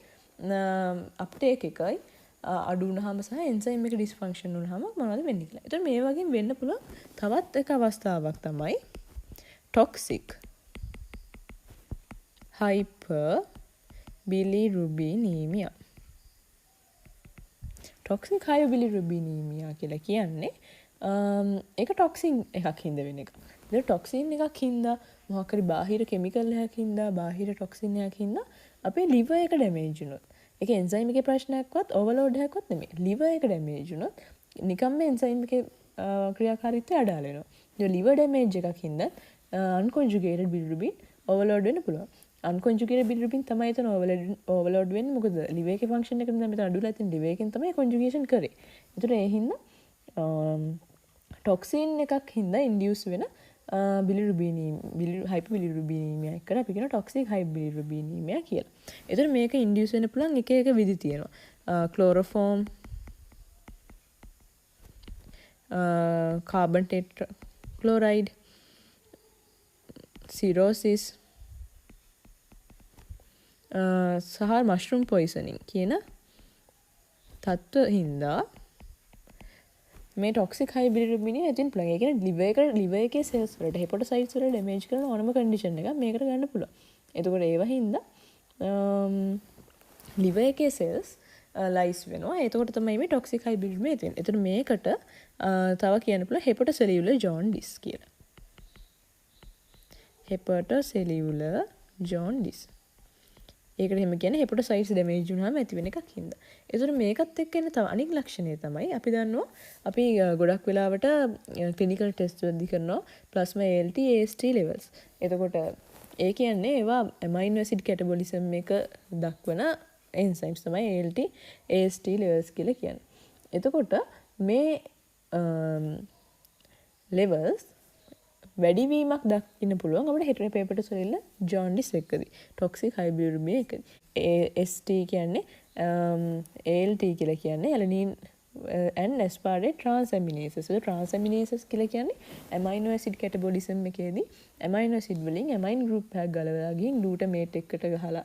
අප්ටේක් එකයි අඩු වුණාම සහ එන්සයිම් එක ඩිස්ෆන්ක්ෂන් වුණාම මොනවද වෙන්නේ කියලා. ඒතර මේ වගේ වෙන්න පුළුවන් තවත් එක අවස්ථාවක් තමයි toxic hyperbilirubinemia. toxic hyperbilirubinemia කියලා කියන්නේ ඒක ටොක්සින් එකක් හින්දා වෙන එක. ඒක ටොක්සින් එකක් හින්දා මොකක් හරි බාහිර කිමිකල් එකක් හින්දා බාහිර ටොක්සින් එකක් හින්දා අපේ liver එක damage වුණොත් ඒක එන්සයිම් එකේ ප්‍රශ්නයක්වත් ඕවර්ලෝඩ් එකක්වත් නෙමෙයි. liver එක damage වුණොත් නිකම්ම එන්සයිම් එකේ ක්‍රියාකාරීත්වය අඩාල වෙනවා. ඒ liver damage එකක් හින්දා unconjugated bilirubin overload වෙන්න පුළුවන්. unconjugated bilirubin තමයි එතන overload වෙන්නේ. මොකද liver එකේ function එක තමයි මෙතන අඩුලා තියෙන liver එකෙන් තමයි conjugation කරේ. ඒතර ඒ හින්දා toxin එකක් හින්දා induce වෙන hyperbilirubinemia එකට අපි කියන toxic hyperbilirubinemia කියලා. ඒතර මේක induce වෙන්න පුළුවන් එක එක විදි තියෙනවා. chloroform carbon tetrachloride cirrhosis සහ mushroom poisoning කියන තත්ත්ව හින්දා මේ toxic hyperbilirubinemia ඇතින් පුළුවන්. ඒ කියන්නේ liver එකේ cells වලට hepatocytes වල damage කරන ඕනම condition එකක් මේකට ගන්න පුළුවන්. එතකොට ඒව හින්දා liver එකේ cells lyse වෙනවා. එතකොට තමයි මේ toxic hyperbilirubinemia ඇති වෙන්නේ. එතකොට මේකට තව කියන්න පුළුවන් hepatocellular jaundice කියලා. hepatocellular jaundice. ඒකට එහෙම කියන්නේ hepatocytes damage වුණාම ඇති වෙන එකක් හින්දා. ඒතර මේකත් එක්ක එන තව අනික් ලක්ෂණය තමයි අපි දන්නවා අපි ගොඩක් වෙලාවට ක්ලිනිකල් ටෙස්ට් වලදී කරනවා plasma ALT AST levels. එතකොට ඒ කියන්නේ ඒවා amino acid catabolism එක දක්වන enzymes තමයි ALT AST levels කියලා කියන්නේ. එතකොට මේ levels වැඩිවීමක් දකින්න පුළුවන් අපිට hepatocellular jaundice එකදී toxic hyperbilirubinemia එකදී. AST කියන්නේ ALT කියලා කියන්නේ alanine and aspartate transaminases. A transaminases කියලා කියන්නේ amino acid catabolism එකේදී amino acid වලින් amine group එකක් ගලවලා ගිහින් glutamate එකට ගහලා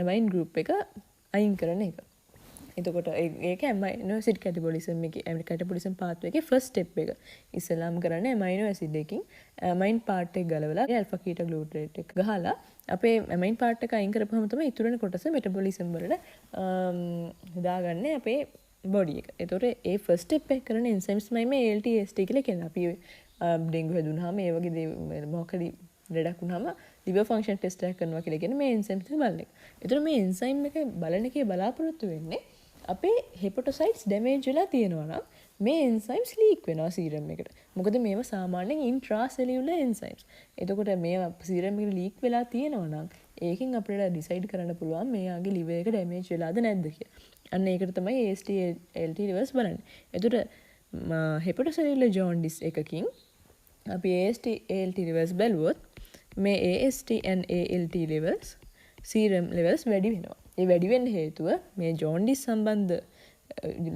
amine group එක අයින් කරන එක. එතකොට ඒක amino acid catabolism එකේ catabolism pathway එකේ first step එක. ඉස්සෙල්ලාම කරන්නේ amino acid එකකින් amine part එක ගලවලා alpha ketone glutarate එක ගහලා අපේ amine part එක අයින් කරපුවම තමයි ඉතුරු වෙන කොටස metabolism වලට දාගන්නේ අපේ බොඩි එක. ඒතකොට ඒ ෆස්ට් ස්ටෙප් එක කරන එන්සයිම්ස් තමයි මේ ALT AST කියලා කියන්නේ. අපි ඩෙන්ගු හැදුනහම ඒ වගේ මොකද ලෙඩක් වුනහම liver function test එකක් කරනවා කියලා කියන්නේ මේ එන්සයිම්ස් එක බලන එක. ඒතකොට මේ එන්සයිම් එක බලන එකේ බලාපොරොත්තු වෙන්නේ අපේ හෙපටොසයිට්ස් ඩැමේජ් වෙලා තියෙනවා නම් මේ එන්සයිම්ස් ලීක් වෙනවා සීරම් එකට. මොකද මේවා සාමාන්‍යයෙන් ඉන්ට්‍රාසෙලියුලර් එන්සයිම්ස්. එතකොට මේවා සීරම් එකට ලීක් වෙලා තියෙනවා නම් ඒකෙන් අපිට ඩිසයිඩ් කරන්න පුළුවන් මෙයාගේ liver එක ඩැමේජ් වෙලාද නැද්ද කියලා. අන්න ඒකට තමයි AST ALT levels බලන්නේ. එතකොට හෙපටොසෙලියුලර් ජොන්ඩිස් එකකින් අපි AST ALT levels බැලුවොත් මේ AST and ALT levels serum levels වැඩි වෙනවා. ඒ වැඩි වෙන්න හේතුව මේ ජොන්ඩිස් සම්බන්ධ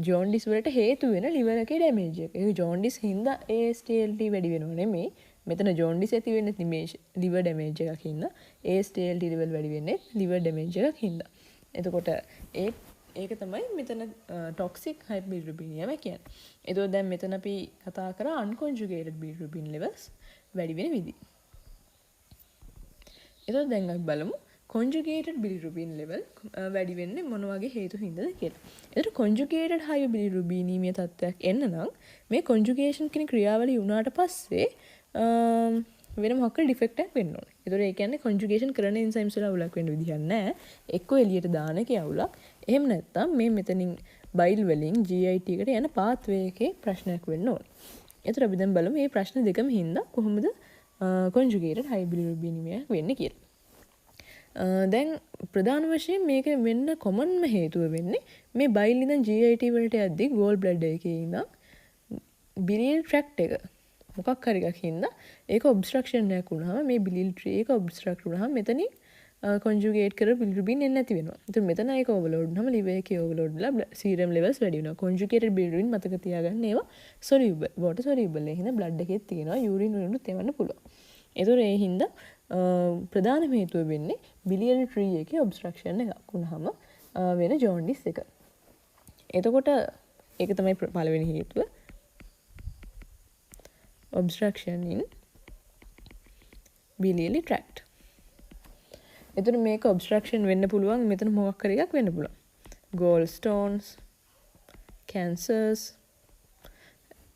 ජොන්ඩිස් වලට හේතු වෙන liver එකේ damage එක. ඒ ජොන්ඩිස් හින්දා AST ALT වැඩි වෙනව නෙමෙයි. මෙතන ජොන්ඩිස් ඇති වෙන්නේ liver damage එකක් හින්දා AST ALT level වැඩි වෙන්නේ liver damage එකක් හින්දා. එතකොට ඒක තමයි මෙතන toxic hyperbilirubinemia කියන්නේ. එතකොට දැන් මෙතන අපි කතා කරා unconjugated bilirubin levels වැඩි වෙන විදි. එතකොට දැන් අපි බලමු conjugated bilirubin level වැඩි වෙන්නේ මොන වගේ හේතු හින්දාද කියලා. එතකොට conjugated high bilirubinemia තත්ත්වයක් එන්න නම් මේ conjugation කියන ක්‍රියාවලිය වුණාට පස්සේ වෙන මොකක් හරි ඩිෆෙක්ට් එකක් වෙන්න ඕනේ. ඒතකොට ඒ කියන්නේ conjugation කරන enzymes වල අවුලක් වෙන්න විදිහක් නැහැ. එක්කෝ එළියට දාන එකේ අවුලක්. එහෙම නැත්නම් මේ මෙතනින් bile වලින් GIT එකට යන pathway එකේ ප්‍රශ්නයක් වෙන්න ඕනේ. ඒතර අපි දැන් බලමු මේ ප්‍රශ්න දෙකම හින්දා කොහොමද conjugated high bilirubinemia වෙන්නේ කියලා. දැන් ප්‍රධාන වශයෙන් මේක වෙන්න කොමන්ම හේතුව වෙන්නේ මේ බයිල් ඉඳන් GIT වලට යද්දී ගෝල් බ්ලැඩර් එකේ ඉඳන් biliary tract එක මොකක් හරි එකක් හින්දා ඒක ඔබ්ස්ට්‍රක්ෂන් එකක් වුණාම මේ biliary tree එක ඔබ්ස්ට්‍රක්ට් වුණාම මෙතනින් conjugate කර bilirubin එන්නේ නැති වෙනවා. ඒත් මෙතන ඒක ඕවර්ලෝඩ් වුණාම liver එකේ ඕවර්ලෝඩ් වෙලා serum levels වැඩි වෙනවා. conjugated bilirubin මතක තියාගන්න ඒවා soluble water soluble ඒ හින්දා blood එකේ තියෙනවා urine වලිනුත් එවන්න පුළුවන්. ඒතොර ඒ හින්දා ප්‍රධානම හේතුව වෙන්නේ biliary tree එකේ obstruction එකක් වුණාම වෙන jaundice එක. එතකොට ඒක තමයි පළවෙනි හේතුව. obstruction in biliary tract. එතකොට මේක obstruction වෙන්න පුළුවන් මෙතන මොකක් හරි එකක් වෙන්න පුළුවන්. gallstones, cancers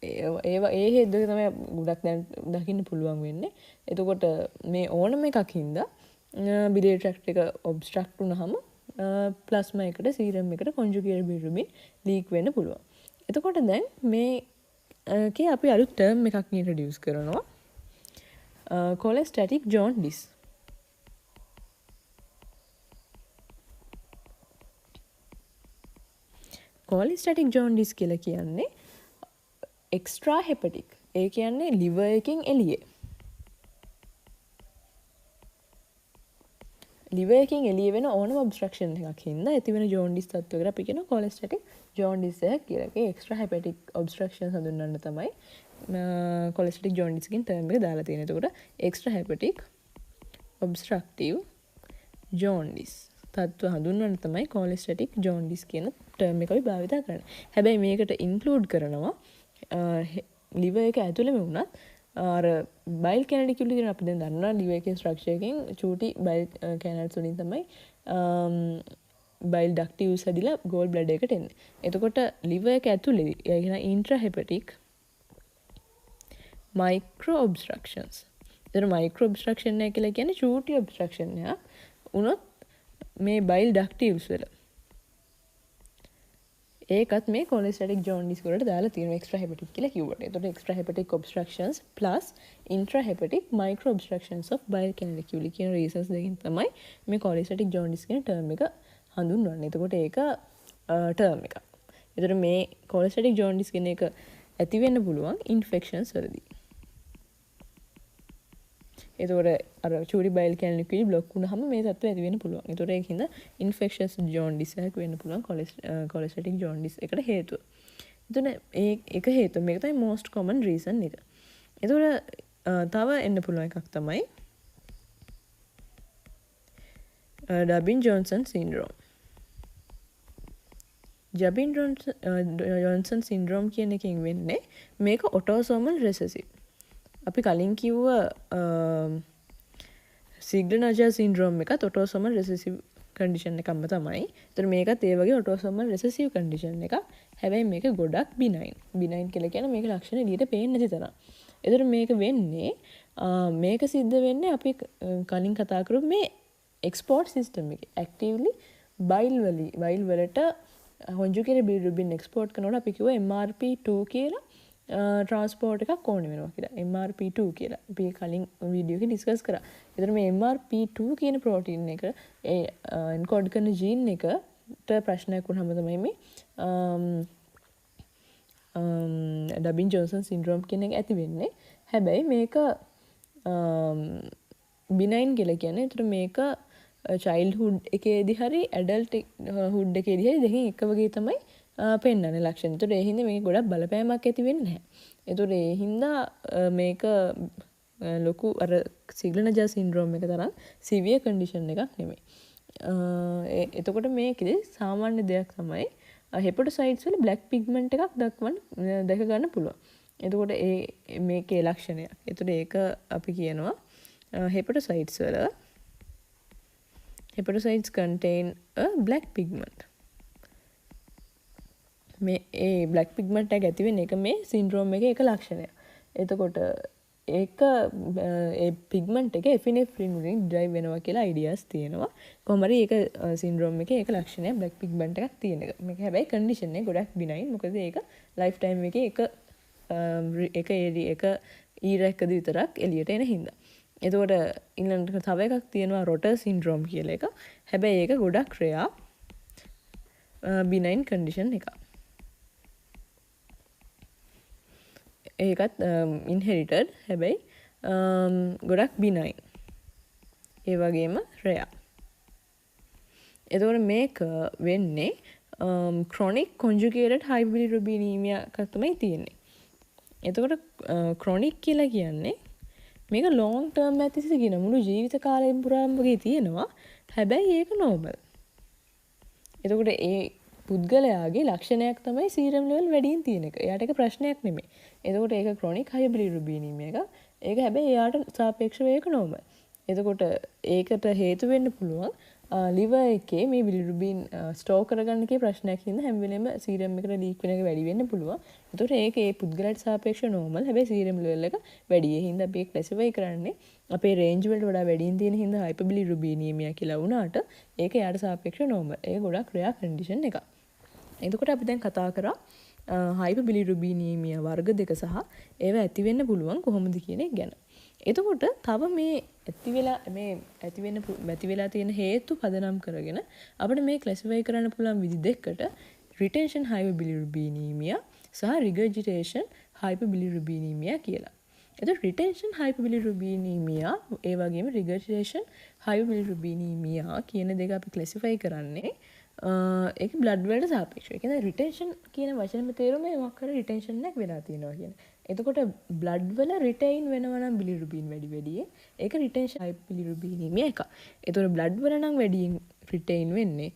ඒ හේතුව තමයි ගොඩක් දැන් දකින්න පුළුවන් වෙන්නේ. එතකොට මේ ඕනම එකක් හින්දා biliary tract එක obstruct වුණාම plasma එකට serum එකට conjugated bilirubin leak වෙන්න පුළුවන්. එතකොට දැන් මේකේ අපි අලුත් term එකක් introduce කරනවා. cholestatic jaundice. cholestatic jaundice කියලා කියන්නේ extra hepatic. ඒ කියන්නේ liver එකෙන් එළියේ. liver එකෙන් එළිය වෙන ඕනම obstruction එකක් හින්දා ඇති වෙන jaundice තත්ත්වයකට අපි කියනවා cholestatic jaundice එකක් කියලා. ඒ extra hepatic obstruction හඳුන්වන්න තමයි cholestatic jaundice එකකින් term එක දාලා තියෙන්නේ. එතකොට extra hepatic obstructive jaundice තත්ත්ව හඳුන්වන්න තමයි cholestatic jaundice කියන term එක අපි භාවිත කරන්නේ. හැබැයි මේකට include කරනවා liver එක ඇතුළෙම වුණත් අර බයිල් කැනඩිකියුලි කියන අපි දැන් දන්නවා liver එකේ structure එකෙන් චූටි බයිල් කැනල්ස් වලින් තමයි බයිල් ඩක්ටිව්ස් හැදිලා ගෝල් බ්ලැඩර් එකට එන්නේ. එතකොට liver එක ඇතුළේ ඒ කියන intrahepatic micro obstructions. ඒතර micro obstruction එක කියලා කියන්නේ චූටි obstruction එකක් වුණොත් මේ බයිල් ඩක්ටිව්ස් වල ඒකත් මේ cholestatic jaundice වලට දාලා තියෙනවා extra hepatic කියලා කිව්වට. එතකොට extra hepatic obstructions plus intrahepatic micro obstructions of bile canaliculi කියන reasons දෙකෙන් තමයි මේ cholestatic jaundice කියන term එක හඳුන්වන්නේ. එතකොට ඒක term එකක්. එතකොට මේ cholestatic jaundice කියන එක ඇති වෙන්න පුළුවන් infections වලදී. එතකොට අර චූටි බයිල් කැනලිකියුලි බ්ලොක් වුණාම මේ තත්ත්වය ඇති වෙන්න පුළුවන්. එතකොට ඒකින්ද infectious jaundice එකක් වෙන්න පුළුවන් cholestatic jaundice එකට හේතුව. එතකොට ඒක හේතුව මේක තමයි most common reason එක. එතකොට තව එන්න පුළුවන් එකක් තමයි Durbin-Johnson syndrome. Durbin-Johnson syndrome කියන එකෙන් වෙන්නේ මේක autosomal recessive. අපි කලින් කිව්ව සිග්ලනජා සින්ඩ්‍රෝම් එකත් autosomal recessive කන්ඩිෂන් එකක්ම තමයි. ඒතර මේකත් ඒ වගේ ඔටෝසෝමල් රිසෙසිව් කන්ඩිෂන් එකක්. හැබැයි මේක ගොඩක් බිනයින්. බිනයින් කියලා කියන්නේ මේක ලක්ෂණ එළියට පේන්නේ නැති තරම්. ඒතර මේක වෙන්නේ මේක සිද්ධ වෙන්නේ අපි කලින් කතා කරපු මේ එක්ස්පෝර්ට් සිස්ටම් එකේ ඇක්ටිව්ලි බයිල් වලට conjugated bilirubin එක්ස්පෝර්ට් කරනකොට අපි කිව්වා MRP2 කියලා ට්‍රාන්ස්පෝර්ට් එකක් ඕනේ වෙනවා කියලා. MRP2 කියලා. අපි කලින් වීඩියෝ එකේ ඩිස්කස් කරා. ඒතර මේ MRP2 කියන ප්‍රෝටීන් එක එන්කෝඩ් කරන ජීන් එකට ප්‍රශ්නයක් වුණාම තමයි මේ ඩබින් ජොන්සන් සින්ඩ්‍රෝම් කියන එක ඇති වෙන්නේ. හැබැයි මේක බිනයින් කියලා කියන්නේ. ඒතර මේක චයිල්ඩ්හුඩ් එකේදී හරි ඇඩල්ට් හුඩ් එකේදී හරි දෙකෙන් එක වගේ තමයි පෙන්වන්නේ ලක්ෂණ. ඒතර ඒ හින්දා මේක ගොඩක් බලපෑමක් ඇති වෙන්නේ නැහැ. ඒතර ඒ හින්දා මේක ලොකු අර සිග්ලනජා සින්ඩ්‍රෝම් එක තරම් සිවියර් කන්ඩිෂන් එකක් නෙමෙයි. එතකොට මේකෙදි සාමාන්‍ය දෙයක් තමයි හෙපටොසයිට්ස් වල බ්ලැක් පිග්මන්ට් එකක් දැක ගන්න පුළුවන්. එතකොට මේකේ ලක්ෂණයක්. ඒතර ඒක අපි කියනවා හෙපටොසයිට්ස් වල hepatocytes contain a black pigment. මේ black pigment එක ඇති වෙන එක මේ syndrome එකේ එක ලක්ෂණයක්. එතකොට ඒක pigment එක epinephrine වලින් drive වෙනවා කියලා ideas තියෙනවා. කොහොම හරි ඒක syndrome එකේ එක ලක්ෂණයක් black pigment එකක් තියෙන එක. මේක හැබැයි condition එක ගොඩක් benign. මොකද ඒක lifetime එකේ එක era එකද විතරක් එළියට එන හින්දා. එතකොට ඊළඟට තව එකක් තියෙනවා රොටර් සින්ඩ්‍රෝම් කියලා එක. හැබැයි ඒක ගොඩක් රෙයා බිනයින් කන්ඩිෂන් එකක්. ඒකත් ඉන්හෙරිටඩ් හැබැයි ගොඩක් බිනයින්. ඒ වගේම රෙයා. එතකොට මේක වෙන්නේ chronic conjugated hyperbilirubinemia එකක් තමයි තියෙන්නේ. එතකොට chronic කියලා කියන්නේ මේක long term ඇතිසිත කියන මුළු ජීවිත කාලයෙන් පුරාම වගේ තියෙනවා. හැබැයි ඒක normal. එතකොට ඒ පුද්ගලයාගේ ලක්ෂණයක් තමයි serum level වැඩියෙන් තියෙන එක. එයාට ඒක ප්‍රශ්නයක් නෙමෙයි. එතකොට ඒක chronic hyperbilirubinemia එක. ඒක හැබැයි එයාට සාපේක්ෂව ඒක normal. එතකොට ඒකට හේතු වෙන්න පුළුවන් liver එකේ මේ bilirubin store කරගන්න කේ ප්‍රශ්නයක් හින්දා හැම වෙලෙම serum එකට leak වෙන එක වැඩි වෙන්න පුළුවන්. ඒතකොට ඒක ඒ පුද්ගලයාට සාපේක්ෂව normal. හැබැයි serum level එක වැඩි. ඒ හින්දා අපි classify කරන්නේ අපේ range වලට වඩා වැඩියෙන් තියෙන හින්දා hyperbilirubinemia කියලා වුණාට ඒක යාට සාපේක්ෂව normal. ඒක ගොඩක් rare condition එකක්. එතකොට අපි දැන් කතා කරා hyperbilirubinemia වර්ග දෙක සහ ඒවා ඇති වෙන්න පුළුවන් කොහොමද කියන එක ගැන. එතකොට තව මේ ඇති වෙලා තියෙන හේතු පදනම් කරගෙන අපිට මේ ක්ලාසිෆයි කරන්න පුළුවන් විදි දෙකකට retention hyperbilirubinemia සහ regurgitation hyperbilirubinemia කියලා. එතකොට retention hyperbilirubinemia ඒ වගේම regurgitation hyperbilirubinemia කියන දෙක අපි ක්ලාසිෆයි කරන්නේ ඒක blood වලට සාපේක්ෂව. ඒ කියන්නේ retention කියන වචනේම තේරුම මොකක් හරි retention එකක් වෙලා තියෙනවා කියන්නේ. එතකොට blood වල retain වෙනවා නම් bilirubin වැඩියෙන් ඒක retention hyperbilirubinemia එක. එතකොට blood වල නම් වැඩියෙන් retain වෙන්නේ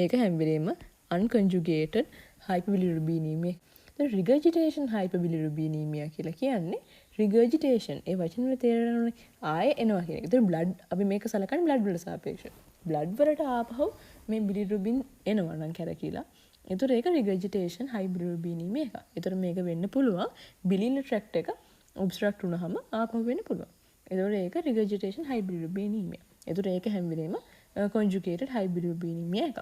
ඒක හැම වෙලේම unconjugated hyperbilirubinemia. එතකොට regurgitation hyperbilirubinemia කියලා කියන්නේ regurgitation ඒ වචන වල තේරෙන්නේ ආයෙ එනවා කියන එක. එතකොට blood අපි මේක සලකන්නේ blood වලට සාපේක්ෂව. blood වලට ආපහු මේ bilirubin එනවා නම් කැරකිලා. එතකොට ඒක regurgitation hyperbilirubinemia එක. එතකොට මේක වෙන්න පුළුවන් biliary tract එක obstruct වුණාම ආපහු වෙන්න පුළුවන්. එතකොට ඒක regurgitation hyperbilirubinemia. එතකොට ඒක හැම වෙලේම conjugated hyperbilirubinemia එක.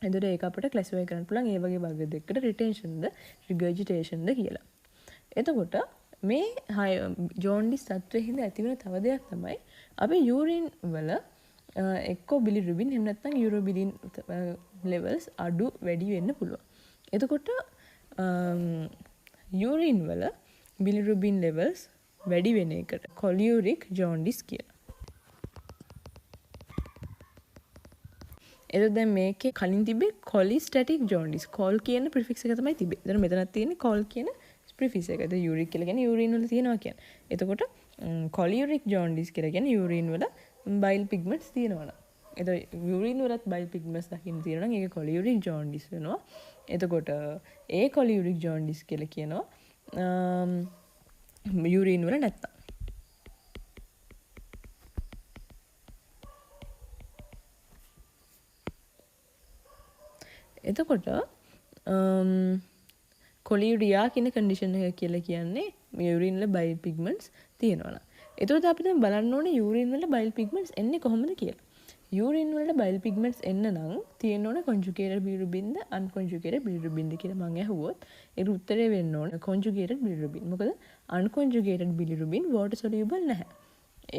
එතකොට ඒක අපිට classify කරන්න පුළුවන් ඒ වගේ වර්ග දෙකකට retention ද regurgitation ද කියලා. එතකොට මේ jaundice තත්ත්වයේ හින්දා ඇතිවෙන තව දෙයක් තමයි අපි urine වල එක්කෝ bilirubin එහෙම නැත්නම් urobilin levels අඩු වැඩි වෙන්න පුළුවන්. එතකොට urine වල bilirubin levels වැඩි වෙන එකට choleric jaundice කියලා. එතකොට දැන් මේකේ කලින් තිබ්බේ cholestatic jaundice. col කියන prefix එක තමයි තිබ්බේ. එතන මෙතනත් තියෙන්නේ col කියන prefix එක. ඒක uric කියලා කියන්නේ urine වල තියෙනවා කියන්නේ. එතකොට choleric jaundice කියලා කියන්නේ urine වල bile pigments තියෙනවා නම්. එතකොට urine වලත් bile pigments දකින්න තියෙනවා නම් ඒක choleric jaundice වෙනවා. එතකොට ඒ choleric jaundice කියලා කියනවා urine වල නැත්තම්. එතකොට කොලියුරියා කියන කන්ඩිෂන් එක කියලා කියන්නේ යුරින් වල බයිල් පිග්මන්ට්ස් තියෙනවා. එතකොට අපි දැන් බලන්න ඕනේ යුරින් වල බයිල් පිග්මන්ට්ස් එන්නේ කොහොමද කියලා. යුරින් වල බයිල් පිග්මන්ට්ස් එන්න නම් තියෙන්න ඕනේ කොන්ජුගේටඩ් බිලිරුබින්ද අන්කොන්ජුගේටඩ් බිලිරුබින්ද කියලා මම ඇහුවොත් ඒකට උත්තරේ වෙන්න ඕනේ කොන්ජුගේටඩ් බිලිරුබින්. මොකද අන්කොන්ජුගේටඩ් බිලිරුබින් වෝටර් සොලියබල් නැහැ.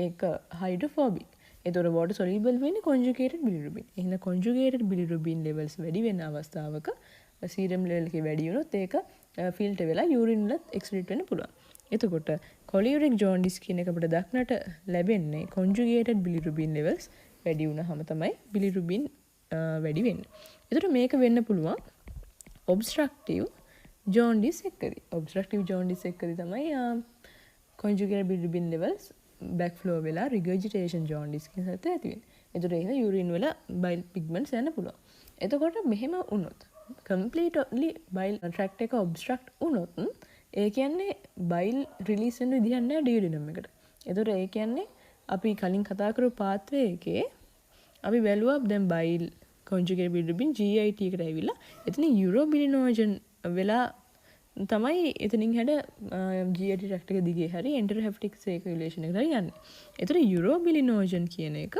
ඒක හයිඩ්‍රොෆෝබික්. ඒතකොට වෝටර් සොලියබල් වෙන්නේ කොන්ජුගේටඩ් බිලිරුබින්. එහෙනම් කොන්ජුගේටඩ් බිලිරුබින් ලෙවල්ස් වැඩි වෙන අවස්ථාවක සීරම් ලෙවල් එකේ වැඩි වුණොත් ඒක ෆිල්ටර් වෙලා යූරින් වලත් එක්ස්ක්‍රීට් වෙන්න පුළුවන්. එතකොට කොලියුරික් ජොන්ඩිස් කියන එක අපිට දක්නට ලැබෙන්නේ කොන්ජුගේටඩ් බිලිරුබින් ලෙවල්ස් වැඩි වුණාම තමයි බිලිරුබින් වැඩි වෙන්නේ. එතකොට මේක වෙන්න පුළුවන් ඔබ්ස්ට්‍රක්ටිව් ජොන්ඩිස් එක්කදී. ඔබ්ස්ට්‍රක්ටිව් ජොන්ඩිස් එක්කදී තමයි කොන්ජුගේටඩ් බිලිරුබින් ලෙවල්ස් බැක්ෆ්ලෝ වෙලා රිගර්ජිටේෂන් ජොන්ඩිස් කියන සත්‍ය ඇති වෙන්නේ. එතකොට ඒක යූරින් වල බයිල් පිග්මන්ට්ස් යන්න පුළුවන්. එතකොට මෙහෙම වුණොත් කම්ප්ලීට්ලි බයිල් ට්‍රැක්ට් එක ඔබ්ස්ට්‍රක්ට් වුණොත් ඒ කියන්නේ බයිල් රිලීස් වෙන විදිහක් නැහැ ඩියුඩිනම් එකට. ඒතකොට ඒ කියන්නේ අපි කලින් කතා කරපු පාත්වේ එකේ අපි බැලුවා දැන් බයිල් කොන්ජුගේටඩ් බිලිරුබින් GIT එකට ඇවිල්ලා එතන යුරෝබිලිනෝජන් වෙලා තමයි එතනින් හැඩ GIT ට්‍රැක්ට් එක දිගේ හරි එන්ටර්හෙප්ටික් සර්කියුලේෂන් එකට හරි යන්නේ. ඒතකොට යුරෝබිලිනෝජන් කියන එක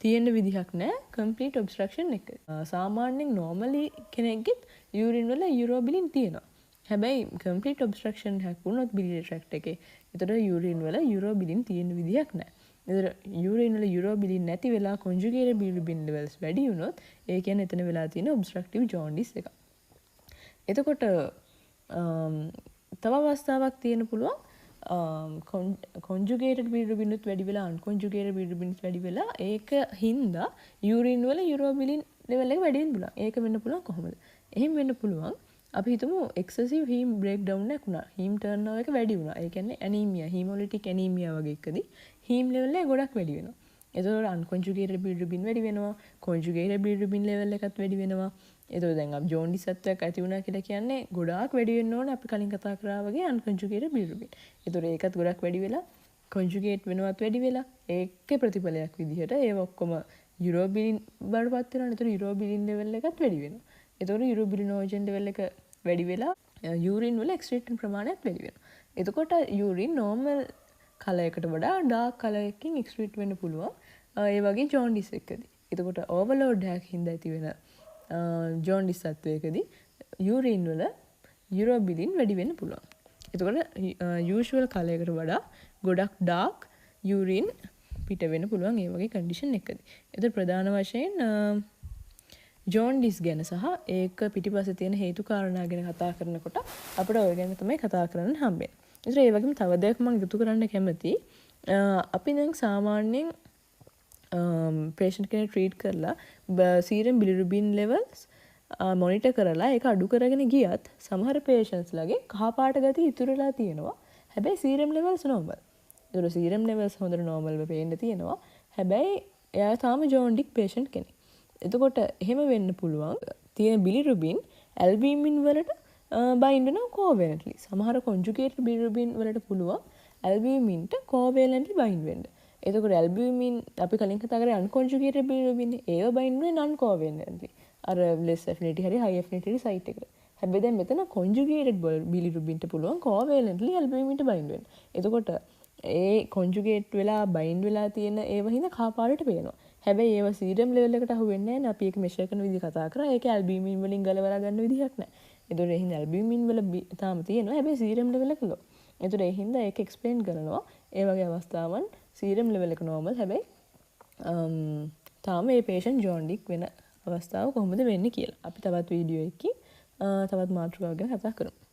තියෙන විදිහක් නැහැ කම්ප්ලීට් ඔබ්ස්ට්‍රක්ෂන් එක. සාමාන්‍යයෙන් නෝමලි කෙනෙක්ගෙත් යූරින් වල යුරෝබිලින් තියෙනවා. හැබැයි කම්ප්ලීට් ඔබ්ස්ට්‍රක්ෂන් එකක් වුණොත් බිලියරි ට්‍රැක්ට් එකේ ඒතර යූරින් වල යුරෝබිලින් තියෙන විදිහක් නැහැ. ඒතර යූරින් වල යුරෝබිලින් නැති වෙලා කොන්ජුගේටඩ් බිලිරුබින් ලෙවල්ස් වැඩි වුණොත් ඒ කියන්නේ එතන වෙලා තියෙන ඔබ්ස්ට්‍රක්ටිව් ජොන්ඩිස් එක. එතකොට තව අවස්ථාවක් තියෙන පුළුවන් කොන්ජුගේටඩ් බිලිරුබිනුත් වැඩි වෙලා අන්කොන්ජුගේටඩ් බිලිරුබිනුත් වැඩි වෙලා ඒක හින්දා යූරින් වල යුරෝබිලින් ලෙවල් එක වැඩි වෙන්න පුළුවන්. ඒක වෙන්න පුළුවන් කොහොමද? එහෙම වෙන්න පුළුවන් අපි හිතමු එක්සසිව් හීම් බ්‍රේක් ඩවුන් එකක් වුණා. හීම් ටර්න් ඕවර් එක වැඩි වුණා. ඒ කියන්නේ ඇනීමියා, හීමොලිටික් ඇනීමියා වගේ එකදී හීම් ලෙවල් එක ගොඩක් වැඩි වෙනවා. එතකොට අන්කොන්ජුගේටඩ් බිලිරුබින් වැඩි වෙනවා. කොන්ජුගේටඩ් බිලිරුබින් ලෙවල් එකත් වැඩි වෙනවා. එතකොට දැන් අපි ජොන්ඩිස් සත්වයක් ඇති වුණා කියලා කියන්නේ ගොඩාක් වැඩි වෙන්න ඕනේ අපි කලින් කතා කරා වගේ අන්කොන්ජුගේටඩ් බිලිරුබින්. එතකොට ඒකත් ගොඩක් වැඩි වෙලා කොන්ජුගේට් වෙනවත් වැඩි වෙලා ඒකේ ප්‍රතිඵලයක් විදිහට ඒව ඔක්කොම යුරෝබිලින් වලටපත් වෙනවා. එතකොට යුරෝබිලින් ලෙවල් එකත් වැඩි වෙනවා. එතකොට යුරෝබිලිනෝජන් ලෙවල් එක වැඩි වෙලා යූරින් වල එක්ස්ක්‍රීටන් ප්‍රමාණයත් වැඩි වෙනවා. එතකොට යූරින් නෝමල් කලර් එකට වඩා ඩාර්ක් කලර් එකකින් එක්ස්ක්‍රීට් වෙන්න පුළුවන්. ඒ වගේ ජොන්ඩිස් එකකදී. එතකොට ඕවර්ලෝඩ් එකක් හින්දා ඇති වෙන ජොන්ඩිස් තත්වයකදී යූරින් වල යුරෝබිලින් වැඩි වෙන්න පුළුවන්. එතකොට යූෂුවල් කලර් එකට වඩා ගොඩක් ඩාර්ක් යූරින් පිට වෙන්න පුළුවන් ඒ වගේ කන්ඩිෂන් එකකදී. එතකොට ප්‍රධාන වශයෙන් ජොන්ඩිස් ගැන සහ ඒක පිටිපස්සේ තියෙන හේතු කාරණා ගැන කතා කරනකොට අපිට ඔය ගැන තමයි කතා කරන්න හම්බෙන්නේ. ඒතර ඒ වගේම තව දෙයක් මම ඉතුරු කරන්න කැමතියි. අපි දැන් සාමාන්‍යයෙන් පේෂන්ට් කෙනෙක් ට්‍රීට් කරලා සීරම් බිලිරුබින් ලෙවල්ස් මොනිටර් කරලා ඒක අඩු කරගෙන ගියත් සමහර පේෂන්ට්ස් ලගේ කහ පාට ගතිය ඉතුරු වෙලා තියෙනවා. හැබැයි සීරම් ලෙවල්ස් නෝමල්. ඒතර සීරම් ලෙවල්ස් හොඳට නෝමල්ව පේන්න තියෙනවා. හැබැයි එයා තාම ජොන්ඩික් පේෂන්ට් කෙනෙක්. එතකොට එහෙම වෙන්න පුළුවන් තියෙන බිලිරුබින් ඇල්බියුමින් වලට බයින්ඩ් වෙනවා කෝවැලන්ට්ලි. සමහර කොන්ජුගේටඩ් බිලිරුබින් වලට පුළුවන් ඇල්බියුමින්ට කෝවැලන්ට්ලි බයින්ඩ් වෙන්න. එතකොට ඇල්බියුමින් අපි කලින් කතා කරේ අන්කොන්ජුගේටඩ් බිලිරුබින් ඒව බයින්ඩ් වෙන්නේ නන් කෝවැලන්ට්ලි. අර ලෙස් ඇෆිනිටි හරි හයි ඇෆිනිටි සයිට් එකට. හැබැයි දැන් මෙතන කොන්ජුගේටඩ් බිලිරුබින්ට පුළුවන් කෝවැලන්ට්ලි ඇල්බියුමින්ට බයින්ඩ් වෙන්න. එතකොට ඒ කොන්ජුගේට් වෙලා බයින්ඩ් වෙලා තියෙන ඒව හින්දා කහ පාටට පේනවා. හැබැයි ඒව සීරම් ලෙවල් එකට අහු වෙන්නේ නැහැ. අපි ඒක මෙෂර් කරන විදිහ කතා කරා. ඒක ඇල්බියුමින් වලින් ගලවලා ගන්න විදිහක් නැහැ. ඒතකොට ඒ හින්දා ඇල්බියුමින් වල තාම තියෙනවා. හැබැයි සීරම් ලෙවල් එක ලෝ. ඒතකොට ඒ හින්දා ඒක එක්ස්ප්ලেইন කරනවා. ඒ වගේ අවස්ථාවන් සීරම් ලෙවල් එක නෝමල්. හැබැයි තාම මේ පේෂන්ට් ජොන්ඩික් වෙන අවස්ථාව කොහොමද වෙන්නේ කියලා. අපි තවත් වීඩියෝ එකකින් තවත් මාතෘකාවක් ගැන කතා කරමු.